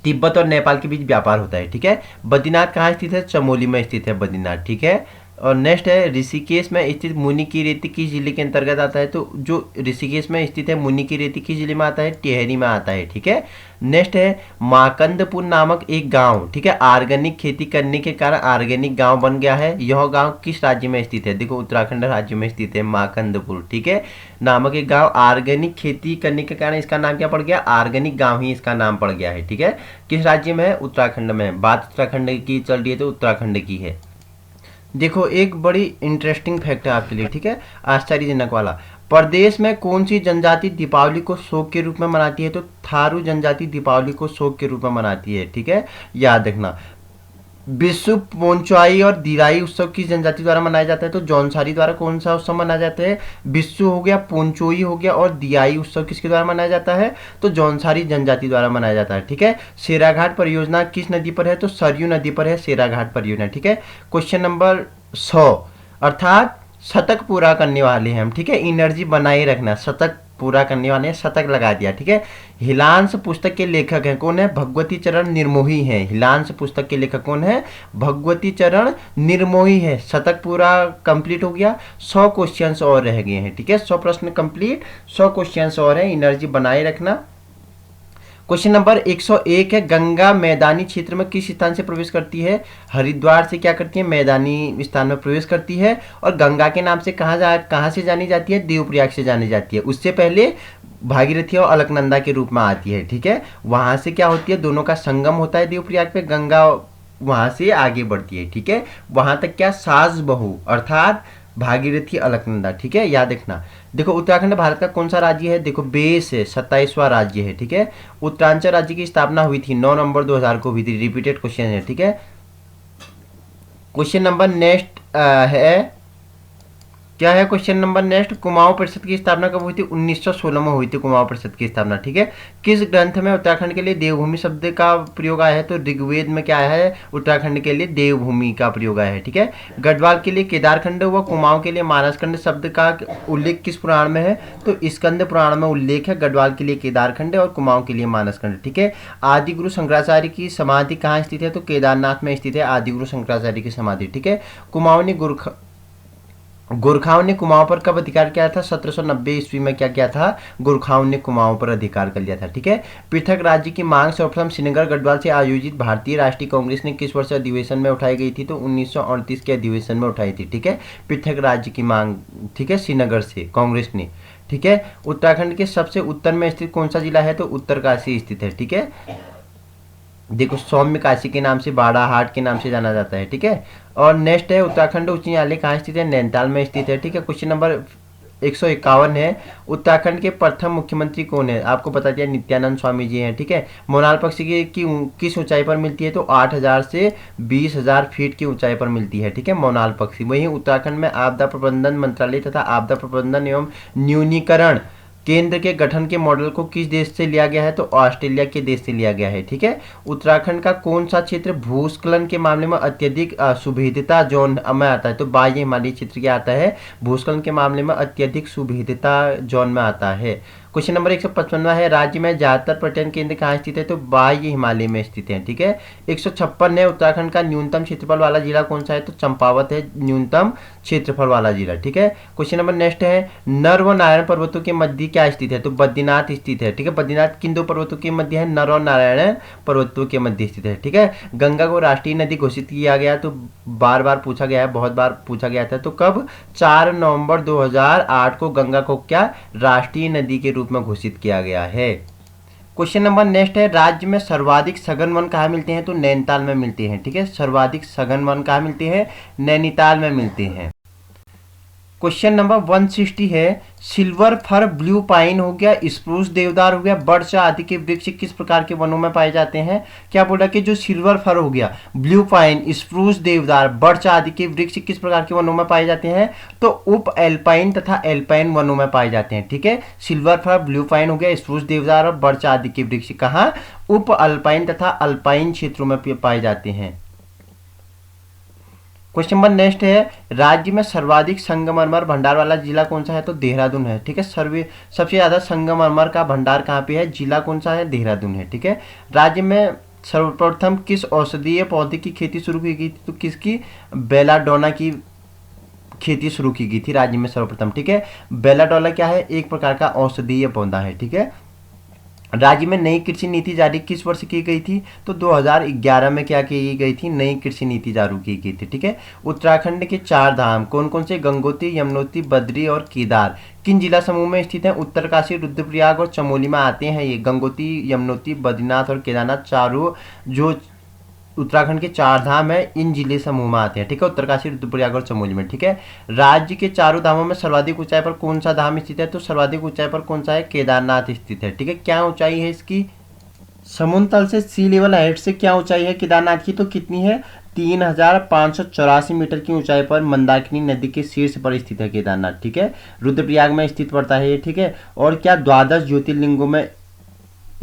तिब्बत और नेपाल के बीच व्यापार होता है, ठीक है। बद्रीनाथ कहाँ स्थित है? चमोली में स्थित है बद्रीनाथ, ठीक है। और नेक्स्ट है, ऋषिकेश में स्थित मुनि की रेती किस जिले के अंतर्गत आता है? तो जो ऋषिकेश में स्थित है मुनि की रेती किस जिले में आता है? टिहरी में आता है, ठीक है। नेक्स्ट है, माकंदपुर नामक एक गांव, ठीक है, ऑर्गेनिक खेती करने के कारण ऑर्गेनिक गांव बन गया है। यह गांव किस राज्य में स्थित है? देखो उत्तराखंड राज्य में स्थित है माकंदपुर, ठीक है, नामक एक गांव। ऑर्गेनिक खेती करने के कारण इसका नाम क्या पड़ गया? ऑर्गेनिक गांव ही इसका नाम पड़ गया है, ठीक है। किस राज्य में है? उत्तराखंड में। बात उत्तराखंड की चल रही है तो उत्तराखंड की है। देखो एक बड़ी इंटरेस्टिंग फैक्ट है आपके लिए, ठीक है, आश्चर्यजनक वाला। प्रदेश में कौन सी जनजाति दीपावली को शोक के रूप में मनाती है? तो थारू जनजाति दीपावली को शोक के रूप में मनाती है, ठीक है, याद रखना। विश्व पोंचुआई और दिराई उत्सव किस जनजाति द्वारा मनाया जाता है? तो जौनसारी द्वारा कौन सा उत्सव मनाया जाता है? विश्व हो गया, पोंचोई हो गया, और दियाई उत्सव किसके द्वारा मनाया जाता है? तो जौनसारी जनजाति द्वारा मनाया जाता है, ठीक है। शेराघाट परियोजना किस नदी पर है? तो सरयू नदी पर है शेराघाट परियोजना, ठीक है। क्वेश्चन नंबर 100, अर्थात शतक पूरा करने वाले हैं हम, ठीक है, एनर्जी बनाए रखना, शतक पूरा करने वाले हैं, शतक लगा दिया, ठीक है। हिलांस पुस्तक के लेखक हैं कौन है? भगवती चरण निर्मोही हैं। हिलांस पुस्तक के लेखक कौन है? भगवती चरण निर्मोही है। शतक पूरा कंप्लीट हो गया, 100 क्वेश्चंस और रह गए हैं, ठीक है, 100 प्रश्न कंप्लीट, 100 क्वेश्चंस और है, एनर्जी बनाए रखना। क्वेश्चन नंबर 101 है, गंगा मैदानी क्षेत्र में किस स्थान से प्रवेश करती है? हरिद्वार से क्या करती है? मैदानी स्थान में प्रवेश करती है। और गंगा के नाम से कहाँ से जानी जाती है? देवप्रयाग से जानी जाती है। उससे पहले भागीरथी और अलकनंदा के रूप में आती है, ठीक है। वहां से क्या होती है, दोनों का संगम होता है देवप्रयाग पे, गंगा वहां से आगे बढ़ती है, ठीक है। वहां तक क्या, सास बहू अर्थात भागीरथी अलकनंदा, ठीक है, याद रखना। देखो उत्तराखंड भारत का कौन सा राज्य है? देखो बेस है, 27वां राज्य है, ठीक है। उत्तरांचल राज्य की स्थापना हुई थी 9 नवंबर 2000 को हुई थी, रिपीटेड क्वेश्चन है, ठीक है। क्वेश्चन नंबर नेक्स्ट है, क्या है क्वेश्चन नंबर नेक्स्ट, कुमाऊं परिषद की स्थापना कब हुई थी? 1916 में हुई थी कुमाऊं परिषद की स्थापना, ठीक है। किस ग्रंथ में उत्तराखंड के लिए देवभूमि शब्द का प्रयोग आया है? तो ऋग्वेद में क्या आया है? उत्तराखंड के लिए देवभूमि का प्रयोग आया है, ठीक है। गढ़वाल के लिए केदारखंड व कुमाऊं के लिए मानसखंड शब्द का उल्लेख किस पुराण में है? तो स्कंद पुराण में उल्लेख है, गढ़वाल के लिए केदारखंड और कुमाऊं के लिए मानसखंड, ठीक है। आदि गुरु शंकराचार्य की समाधि कहाँ स्थित है? तो केदारनाथ में स्थित है आदि गुरु शंकराचार्य की समाधि, ठीक है। कुमाऊं ने गोरखाओं ने कुमाऊं पर कब अधिकार किया था? 1790 ईस्वी में क्या किया था? गोरखाओं ने कुमाऊं पर अधिकार कर लिया था, ठीक है। पृथक राज्य की मांग सर्वप्रथम श्रीनगर गढ़वाल से आयोजित भारतीय राष्ट्रीय कांग्रेस ने किस वर्ष अधिवेशन में उठाई गई थी? तो 1938 के अधिवेशन में उठाई थी, ठीक है, पृथक राज्य की मांग, ठीक है, श्रीनगर से कांग्रेस ने, ठीक है। उत्तराखंड के सबसे उत्तर में स्थित कौन सा जिला है? तो उत्तरकाशी स्थित है, ठीक है। देखो सौम्य काशी के नाम से, बाड़ाहाट के नाम से जाना जाता है, ठीक है। और नेक्स्ट है, उत्तराखंड उच्च न्यायालय कहाँ स्थित है? नैनीताल में स्थित है, ठीक है। क्वेश्चन नंबर 151 है, उत्तराखंड के प्रथम मुख्यमंत्री कौन है? आपको बता दिया नित्यानंद स्वामी जी हैं, ठीक है। मोनाल पक्षी की किस ऊंचाई पर मिलती है? तो 8000 से 20000 फीट की ऊंचाई पर मिलती है, ठीक है, मोनाल पक्षी। वहीं उत्तराखंड में आपदा प्रबंधन मंत्रालय तथा आपदा प्रबंधन एवं न्यूनीकरण केंद्र के गठन के मॉडल को किस देश से लिया गया है? तो ऑस्ट्रेलिया के देश से लिया गया है। ठीक है। उत्तराखंड का कौन सा क्षेत्र भूस्खलन के मामले में अत्यधिक सुभेद्यता जोन में आता है? तो बाह्य हिमालयी क्षेत्र क्या आता है? भूस्खलन के मामले में अत्यधिक सुभेद्यता जोन में आता है। क्वेश्चन नंबर 155 है, राज्य में ज्यादातर पर्यटन केंद्र कहाँ स्थित है? तो बाह्य हिमालय में स्थित है। ठीक है। 156 है, उत्तराखंड का न्यूनतम क्षेत्रफल वाला जिला कौन सा है? तो चंपावत है न्यूनतम क्षेत्रफल वाला जिला। ठीक है। क्वेश्चन नंबर नेक्स्ट है, नर व नारायण पर्वतों के मध्य क्या स्थित है? तो बद्रीनाथ स्थित है। ठीक है। बद्रीनाथ किन दो पर्वतों के मध्य है? नर और नारायण पर्वतों के मध्य स्थित है। ठीक है। गंगा को राष्ट्रीय नदी घोषित किया गया, तो बार बार पूछा गया है, बहुत बार पूछा गया था। तो कब? 4 नवंबर 2008 को गंगा को क्या राष्ट्रीय नदी के रूप में घोषित किया गया है। क्वेश्चन नंबर नेक्स्ट है, राज्य में सर्वाधिक सघन वन कहाँ मिलते हैं? तो नैनीताल में मिलते हैं। ठीक है। सर्वाधिक सघन वन कहाँ मिलते हैं? नैनीताल में मिलते हैं। क्वेश्चन नंबर 160 है, सिल्वर फर, ब्लू पाइन हो गया, स्प्रूस देवदार हो गया, बर्च आदि के वृक्ष किस प्रकार के वनों में पाए जाते हैं? क्या बोला कि जो सिल्वर फर हो गया, ब्लू पाइन, स्प्रूस देवदार, बर्च आदि के वृक्ष किस प्रकार के वनों में पाए जाते हैं? तो उप एल्पाइन तथा एल्पाइन वनों में पाए जाते हैं। ठीक है। सिल्वर फर, ब्लू पाइन हो गया, स्प्रूस देवदार और बर्च आदि के वृक्ष कहाँ? उप अल्पाइन तथा अल्पाइन क्षेत्रों में पाए जाते हैं। क्वेश्चन नंबर नेक्स्ट है, राज्य में सर्वाधिक संगमरमर भंडार वाला जिला कौन सा है? तो देहरादून है। ठीक है। सबसे ज्यादा संगमरमर का भंडार कहाँ पे है? जिला कौन सा है? देहरादून है। ठीक है। राज्य में सर्वप्रथम किस औषधीय पौधे की खेती शुरू की गई थी? तो किसकी? बेलाडोना की खेती शुरू की गई थी राज्य में सर्वप्रथम। ठीक है। बेलाडोना क्या है? एक प्रकार का औषधीय पौधा है। ठीक है। राज्य में नई कृषि नीति जारी किस वर्ष की गई थी? तो 2011 में क्या की गई थी? नई कृषि नीति जारी की गई थी। ठीक है। उत्तराखंड के 4 धाम कौन कौन से? गंगोत्री, यमुनोत्री, बद्री और केदार किन जिला समूह में स्थित है? उत्तरकाशी, रुद्रप्रयाग और चमोली में आते हैं ये। गंगोत्री, यमुनोत्री, बद्रीनाथ और केदारनाथ चारों जो उत्तराखंड के 4 धाम है इन जिले समूह में आते हैं। ठीक है। उत्तरकाशी, रुद्रप्रयाग और चमोली में। ठीक है। राज्य के चारों धामों में सर्वाधिक ऊंचाई पर कौन सा धाम स्थित है? तो सर्वाधिक ऊंचाई पर कौन सा है? केदारनाथ स्थित है। ठीक है। क्या ऊंचाई है इसकी? समुद्र तल से सी लेवल हाइट से क्या ऊंचाई है केदारनाथ की? तो कितनी है? 3584 मीटर की ऊंचाई पर मंदाकिनी नदी के शीर्ष पर स्थित है केदारनाथ। ठीक है। रुद्रप्रयाग में स्थित पड़ता है ये। ठीक है। और क्या 12 ज्योतिर्लिंगों में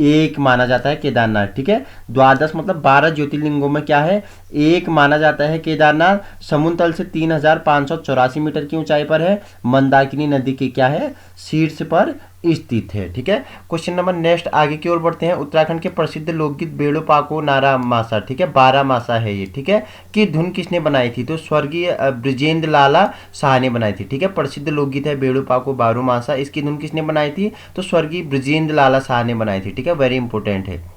एक माना जाता है केदारनाथ। ठीक है। द्वादश मतलब 12 ज्योतिर्लिंगों में क्या है? एक माना जाता है केदारनाथ। समुद्र तल से 3584 मीटर की ऊंचाई पर है। मंदाकिनी नदी के क्या है? शीर्ष पर स्थित है। ठीक है। क्वेश्चन नंबर नेक्स्ट आगे की ओर बढ़ते हैं। उत्तराखंड के प्रसिद्ध लोकगीत बेड़ो पाको नारा मासा, ठीक है, 12 मासा है ये। ठीक है। की धुन किसने बनाई थी? तो स्वर्गीय ब्रिजेंद्र लाला शाह ने बनाई थी। ठीक है। प्रसिद्ध लोकगीत है बेड़ो पाको 12 मासा, इसकी धुन किसने बनाई थी? तो स्वर्गीय ब्रिजेंद्र लाला शाह ने बनाई थी। ठीक है। वेरी इंपॉर्टेंट है।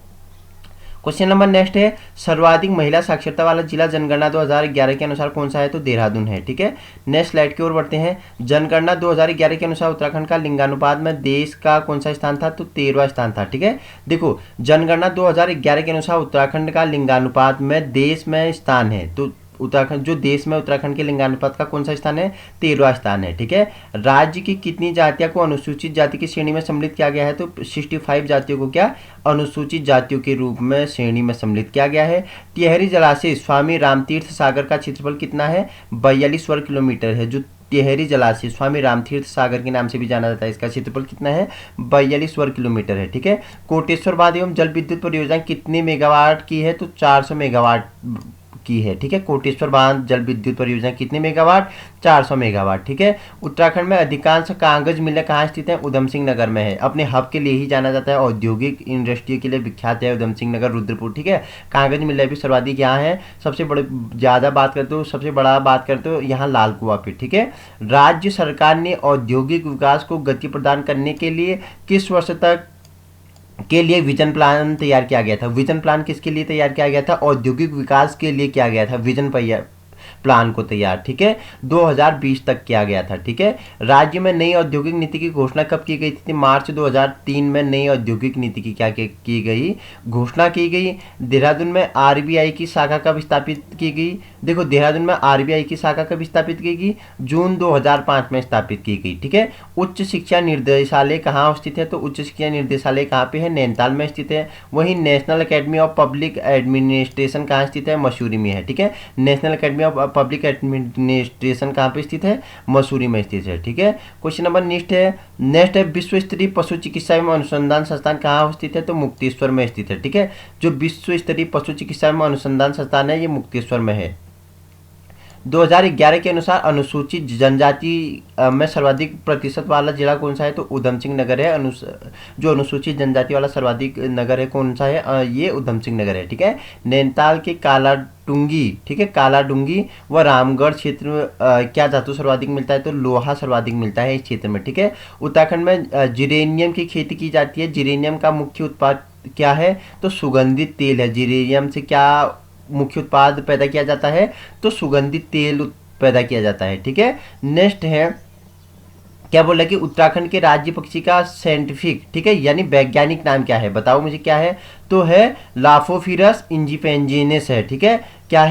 क्वेश्चन नंबर नेक्स्ट है, सर्वाधिक महिला साक्षरता वाला जिला जनगणना 2011 के अनुसार कौन सा है? तो देहरादून है। ठीक है। नेक्स्ट स्लाइड की ओर बढ़ते हैं। जनगणना 2011 के अनुसार उत्तराखंड का लिंगानुपात में देश का कौन सा स्थान था? तो 13वां स्थान था। ठीक है। देखो, जनगणना 2011 के अनुसार उत्तराखंड का लिंगानुपात में देश में स्थान है, तो उत्तराखंड जो देश में उत्तराखंड के लिंगानुपात का कौन सा स्थान है? 13वां स्थान है। ठीक है। राज्य की कितनी जातियों को अनुसूचित जाति की श्रेणी में सम्मिलित किया गया है? तो 65 जातियों को क्या अनुसूचित जातियों के रूप में श्रेणी में सम्मिलित किया गया है। टिहरी जलाशय स्वामी रामतीर्थ सागर का क्षेत्रफल कितना है? 42 वर्ग किलोमीटर है। जो टिहरी जलाशय स्वामी रामतीर्थ सागर के नाम से भी जाना जाता है, इसका क्षेत्रफल कितना है? 42 वर्ग किलोमीटर है। ठीक है। कोटेश्वर बांध एवं जल विद्युत परियोजना कितने मेगावाट की है? तो 400 मेगावाट की है। ठीक है। कोटेश्वर बांध जल विद्युत परियोजना कितने मेगावाट? 400 मेगावाट। ठीक है। उत्तराखंड में अधिकांश कागज मिलें कहाँ स्थित है? उधम सिंह नगर में है। अपने हब के लिए ही जाना जाता है, औद्योगिक इंडस्ट्री के लिए विख्यात है उधम सिंह नगर, रुद्रपुर। ठीक है। कागज मिलें भी सर्वाधिक यहाँ है। सबसे बड़े ज़्यादा बात करते हो, सबसे बड़ा बात करते हो यहाँ लाल कुआं पे। ठीक है। राज्य सरकार ने औद्योगिक विकास को गति प्रदान करने के लिए किस वर्ष तक के लिए विजन प्लान तैयार किया गया था? विजन प्लान किसके लिए तैयार किया गया था? औद्योगिक विकास के लिए किया गया था विजन प्लान को तैयार। ठीक है। 2020 तक किया गया था। ठीक है। राज्य में नई औद्योगिक नीति की घोषणा कब की गई थी? मार्च 2003 में नई औद्योगिक नीति की क्या की गई? घोषणा की गई। देहरादून में आरबीआई की शाखा कब स्थापित की गई? देखो, देहरादून में आरबीआई की शाखा कब स्थापित की गई? जून 2005 में स्थापित की गई। ठीक है। उच्च शिक्षा निर्देशालय कहाँ स्थित है? तो उच्च शिक्षा निर्देशालय कहाँ पे है? नैनीताल में स्थित है। वहीं national academy of public administration कहाँ स्थित है? मसूरी में है। ठीक है। National academy of public administration कहाँ पे स्थित है? मसूरी में स्थित है। ठीक है, क्वेश्चन नंबर नेक्स्ट है विश्व स्तरीय पशु चिकित्सा एवं अनुसंधान संस्थान कहाँ स्थित है? तो मुक्तेश्वर में स्थित है। ठीक है, जो विश्व स्तरीय पशु चिकित्सा एवं अनुसंधान संस्थान है ये मुक्तेश्वर में है। 2011 के अनुसार अनुसूचित जनजाति में सर्वाधिक प्रतिशत वाला जिला कौन सा है? तो उधम सिंह नगर है। जो अनुसूचित जनजाति वाला सर्वाधिक नगर है कौन सा है? ये उधम सिंह नगर है। ठीक है, नैनीताल के कालाडूंगी, ठीक है, कालाडूंगी व रामगढ़ क्षेत्र में क्या धातु सर्वाधिक मिलता है? तो लोहा सर्वाधिक मिलता है इस क्षेत्र में। ठीक है, उत्तराखंड में जिरेनियम की खेती की जाती है। जिरेनियम का मुख्य उत्पाद क्या है? तो सुगंधित तेल है। जिरेनियम से क्या मुख्य उत्पाद पैदा किया जाता है? तो सुगंधित तेल पैदा किया जाता है। ठीक है, नेक्स्ट है क्या बोला कि उत्तराखंड के राज्य पक्षी का साइंटिफिक, ठीक है, यानी वैज्ञानिक नाम क्या है? बताओ मुझे क्या है? तो है लाफोफिरस इंजिफेंजिनस है। ठीक है, क्या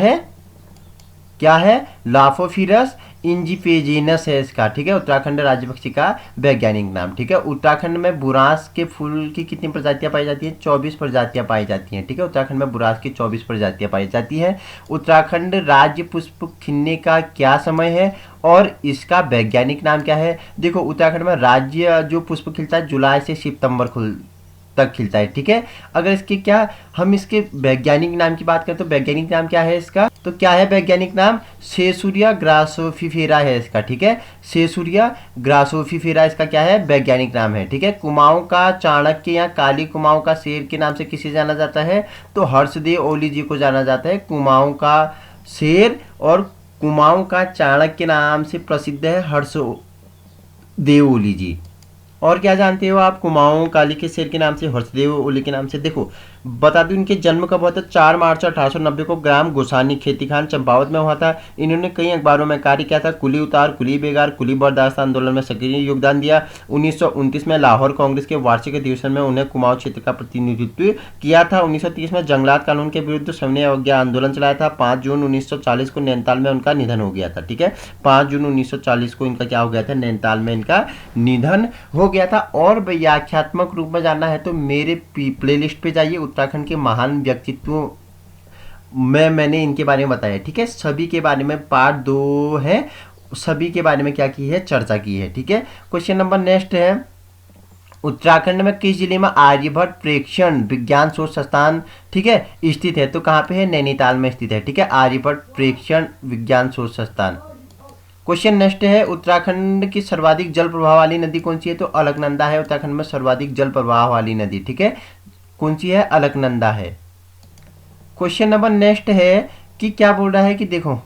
है? लाफोफिरस इंजिफेजिनस है इसका। ठीक है, उत्तराखंड राज्य पक्षी का वैज्ञानिक नाम। ठीक है, उत्तराखंड में बुरांस के फूल की कितनी प्रजातियां पाई जाती हैं? 24 प्रजातियां पाई जाती हैं। ठीक है, उत्तराखंड में बुरांस की 24 प्रजातियां पाई जाती है। उत्तराखंड राज्य पुष्प खिलने का क्या समय है और इसका वैज्ञानिक नाम क्या है? देखो, उत्तराखंड में राज्य जो पुष्प खिलता है जुलाई से सितंबर तक खिलता है। ठीक है, अगर हम इसके वैज्ञानिक नाम की बात करें तो वैज्ञानिक नाम क्या है इसका? तो क्या है वैज्ञानिक नाम? सेसुरिया ग्रासोफिफेरा है इसका। ठीक है, सेसुरिया ग्रासोफिफेरा इसका क्या है? वैज्ञानिक नाम है। ठीक है, कुमाऊं का चाणक्य या काली कुमाऊं का शेर के नाम से किसे जाना जाता है? तो हर्षदेव ओली जी को जाना जाता है। कुमाऊं का शेर और कुमाऊं का चाणक्य नाम से प्रसिद्ध है हर्षदेव ओली जी। और क्या जानते हो आप कुमाऊं काली के शेर के नाम से, हर्षदेव ओली के नाम से? देखो बता दूं इनके जन्म कब हुआ था? 4 मार्च 1890 को ग्राम गोसानी खेतीखान चंपावत में हुआ था। इन्होंने कई अखबारों में कार्य किया था। कुली उतार, कुली बेगार, कुली बर्दाश्त आंदोलन में सक्रिय योगदान दिया। 1929 में लाहौर कांग्रेस के वार्षिक अधिवेशन में उन्हें कुमाऊं क्षेत्र का प्रतिनिधित्व किया था। 1930 में जंगलात कानून के विरुद्ध सविनय अवज्ञा आंदोलन चलाया था। 5 जून 1940 को नैनीताल में उनका निधन हो गया था। ठीक है, 5 जून 1940 को इनका क्या हो गया था? नैनीताल में इनका निधन हो गया था। और व्याख्यात्मक रूप में जानना है तो मेरे प्लेलिस्ट पे जाइए, उत्तराखंड के महान व्यक्तित्व में मैंने इनके बारे में बताया। ठीक है, सभी के बारे में पार्ट 2 है, सभी के बारे में क्या की है? चर्चा की है। ठीक है, क्वेश्चन नंबर नेक्स्ट है उत्तराखंड में किस जिले में आर्यभट्ट प्रेक्षण विज्ञान शोध संस्थान, ठीक है, स्थित है? तो कहाँ पे है? नैनीताल में स्थित है। ठीक है, आर्यभट्ट प्रेक्षण विज्ञान शोध संस्थान। क्वेश्चन नेक्स्ट है उत्तराखंड की सर्वाधिक जल प्रवाह वाली नदी कौन सी है? तो अलकनंदा है उत्तराखंड में सर्वाधिक जल प्रवाह वाली नदी। ठीक है, कौन सी है? अलकनंदा है। क्वेश्चन नंबर नेक्स्ट है कि क्या बोल रहा है कि देखो,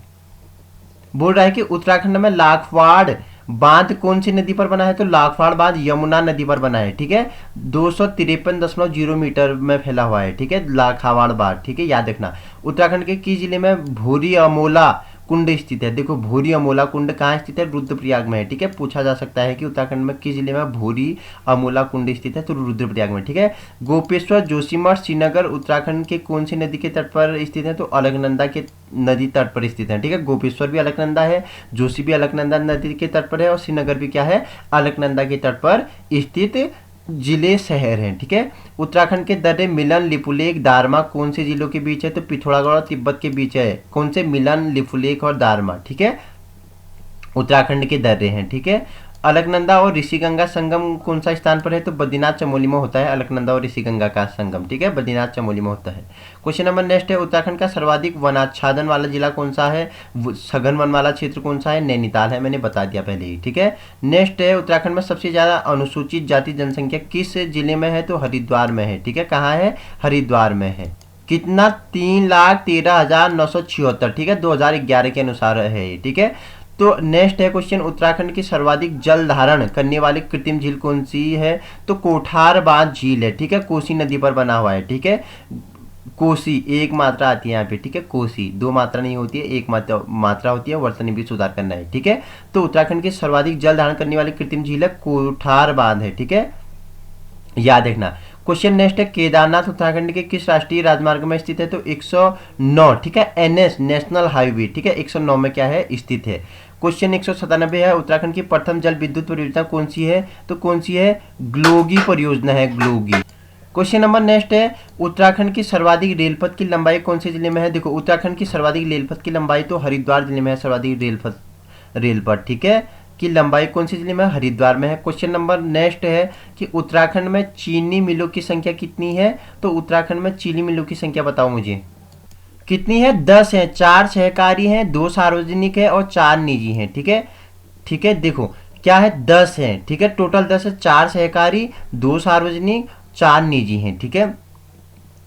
बोल रहा है कि उत्तराखंड में लाखवाड़ बांध कौन सी नदी पर बना है? तो लाखवाड़ बांध यमुना नदी पर बना है। ठीक है, 253.0 मीटर में फैला हुआ है। ठीक है, लाखवाड़ बांध। ठीक है, याद रखना। उत्तराखंड के किस जिले में भूरी अमोला कुंड स्थित है? देखो भूरी अमोला कुंड कहाँ स्थित है? रुद्रप्रयाग में है। ठीक है, पूछा जा सकता है कि उत्तराखंड में किस जिले में भूरी अमोला कुंड स्थित है? तो रुद्रप्रयाग में। ठीक है, गोपेश्वर जोशीमठ श्रीनगर उत्तराखंड के कौन सी नदी के तट पर स्थित है? तो अलकनंदा के नदी तट पर स्थित है। ठीक है, गोपेश्वर भी अलकनंदा है, जोशी भी अलकनंदा नदी के तट पर है और श्रीनगर भी क्या है? अलकनंदा के तट पर स्थित जिले शहर हैं। ठीक है, उत्तराखंड के दर्रे मिलन लिपुलेख दारमा कौन से जिलों के बीच है? तो पिथौरागढ़ और तिब्बत के बीच है। कौन से? मिलन लिपुलेख और दारमा। ठीक है, उत्तराखंड के दर्रे हैं। ठीक है, अलकनंदा और ऋषिगंगा संगम कौन सा स्थान पर है? तो बद्रीनाथ चमोली में होता है अलकनंदा और ऋषिगंगा का संगम। ठीक है, बद्रीनाथ चमोली में होता है। क्वेश्चन नंबर नेक्स्ट है उत्तराखंड का सर्वाधिक वनाच्छादन वाला जिला कौन सा है? सघन वन वाला क्षेत्र कौन सा है? नैनीताल है, मैंने बता दिया पहले ही। ठीक है, नेक्स्ट है उत्तराखंड में सबसे ज्यादा अनुसूचित जाति जनसंख्या किस जिले में है? तो हरिद्वार में है। ठीक है, कहाँ है? हरिद्वार में है। कितना? 3,13,976। ठीक है, 2011 के अनुसार है। ठीक है, तो नेक्स्ट है क्वेश्चन उत्तराखंड की सर्वाधिक जल धारण करने वाली कृत्रिम झील कौन सी है? तो कोठार बांध झील है। ठीक है, कोसी नदी पर बना हुआ है। ठीक है, कोसी एक मात्रा आती है यहाँ पे। ठीक है, कोसी 2 मात्रा नहीं होती है, 1 मात्रा होती है, वर्तनी भी सुधार करना है। ठीक है, तो उत्तराखंड की सर्वाधिक जल धारण करने वाली कृत्रिम झील है कोठार बांध है। ठीक है, याद रखना। क्वेश्चन नेक्स्ट है केदारनाथ उत्तराखंड के किस राष्ट्रीय राजमार्ग में स्थित है? तो 109। ठीक है, एनएच नेशनल हाईवे। ठीक है, 109 में क्या है? स्थित है। क्वेश्चन 197 है उत्तराखंड की प्रथम जल विद्युत परियोजना कौन सी है? तो कौन सी है? ग्लोगी परियोजना है, ग्लोगी। क्वेश्चन नंबर नेक्स्ट है, उत्तराखंड की सर्वाधिक रेलपथ की लंबाई कौन से जिले में है? देखो उत्तराखंड की सर्वाधिक रेलपथ की लंबाई तो हरिद्वार जिले में है। सर्वाधिक रेलपथ ठीक है की लंबाई कौन से जिले में? हरिद्वार में है। क्वेश्चन नंबर नेक्स्ट है कि उत्तराखंड में चीनी मिलों की संख्या कितनी है? तो उत्तराखंड में चीनी मिलों की संख्या बताओ मुझे कितनी है? 10 है। 4 सहकारी हैं, 2 सार्वजनिक है और 4 निजी हैं। ठीक है, ठीक है, देखो क्या है, 10 है। ठीक है, टोटल 10 है। 4 सहकारी, 2 सार्वजनिक, 4 निजी हैं। ठीक है,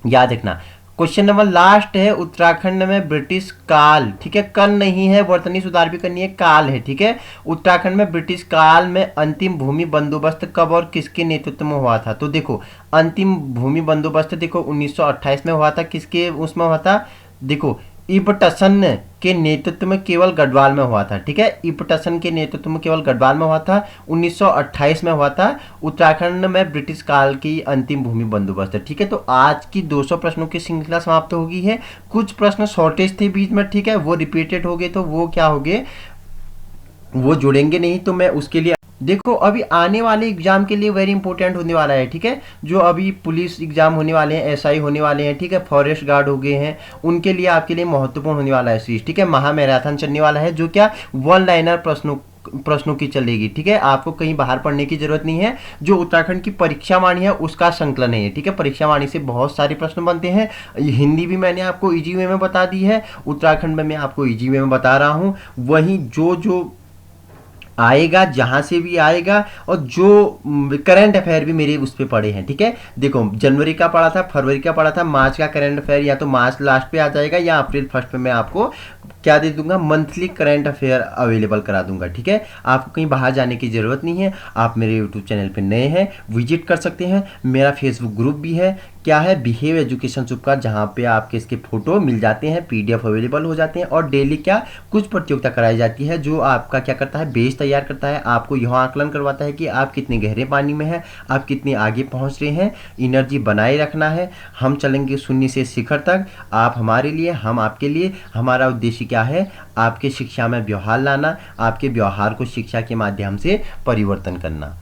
याद रखना। क्वेश्चन नंबर लास्ट है, उत्तराखंड में ब्रिटिश काल, ठीक है, कल नहीं है, वर्तनी सुधार भी करनी है, काल है। ठीक है, उत्तराखंड में ब्रिटिश काल में अंतिम भूमि बंदोबस्त कब और किसके नेतृत्व में हुआ था? तो देखो अंतिम भूमि बंदोबस्त देखो 1928 में हुआ था। किसके उसमें हुआ था? देखो इबटसन के नेतृत्व में केवल गढ़वाल में हुआ था। ठीक है, इबटसन के नेतृत्व में केवल गढ़वाल में हुआ था। 1928 में हुआ था। उत्तराखंड में ब्रिटिश काल की अंतिम भूमि बंदोबस्त है। ठीक है, तो आज की 200 प्रश्नों की श्रृंखला समाप्त हो गई है। कुछ प्रश्न शॉर्टेज थे बीच में, ठीक है, वो रिपीटेड हो गए, तो वो क्या हो गए, वो जुड़ेंगे नहीं। तो मैं उसके लिए देखो अभी आने वाले एग्जाम के लिए वेरी इंपॉर्टेंट होने वाला है। ठीक है, जो अभी पुलिस एग्जाम होने वाले हैं, एसआई होने वाले हैं, ठीक है, फॉरेस्ट गार्ड हो गए हैं, उनके लिए आपके लिए महत्वपूर्ण होने वाला है सीरीज। ठीक है, महा मैराथन चलने वाला है, जो क्या वन लाइनर प्रश्नों की चलेगी। ठीक है, आपको कहीं बाहर पढ़ने की जरूरत नहीं है। जो उत्तराखंड की परीक्षा वाणी है उसका संकलन है। ठीक है, परीक्षा वाणी से बहुत सारे प्रश्न बनते हैं। हिंदी भी मैंने आपको इजी वे में बता दी है, उत्तराखंड में मैं आपको इजी वे में बता रहा हूँ। वहीं जो जो आएगा, जहां से भी आएगा, और जो करंट अफेयर भी मेरे उस पर पड़े हैं। ठीक है, देखो जनवरी का पढ़ा था, फरवरी का पढ़ा था, मार्च का करंट अफेयर या तो मार्च लास्ट पे आ जाएगा या अप्रैल फर्स्ट पे मैं आपको क्या दे दूंगा, मंथली करंट अफेयर अवेलेबल करा दूंगा। ठीक है, आपको कहीं बाहर जाने की जरूरत नहीं है। आप मेरे यूट्यूब चैनल पे नए हैं, विजिट कर सकते हैं। मेरा फेसबुक ग्रुप भी है, क्या है, बिहेव एजुकेशन सुपका, जहाँ पे आपके इसके फोटो मिल जाते हैं, पीडीएफ अवेलेबल हो जाते हैं, और डेली क्या कुछ प्रतियोगिता कराई जाती है, जो आपका क्या करता है, बेस तैयार करता है, आपको यह आकलन करवाता है कि आप कितने गहरे पानी में हैं, आप कितने आगे पहुंच रहे हैं। एनर्जी बनाए रखना है। हम चलेंगे शून्य से शिखर तक, आप हमारे लिए, हम आपके लिए। हमारा उद्देश्य क्या है? आपके शिक्षा में व्यवहार लाना, आपके व्यवहार को शिक्षा के माध्यम से परिवर्तन करना।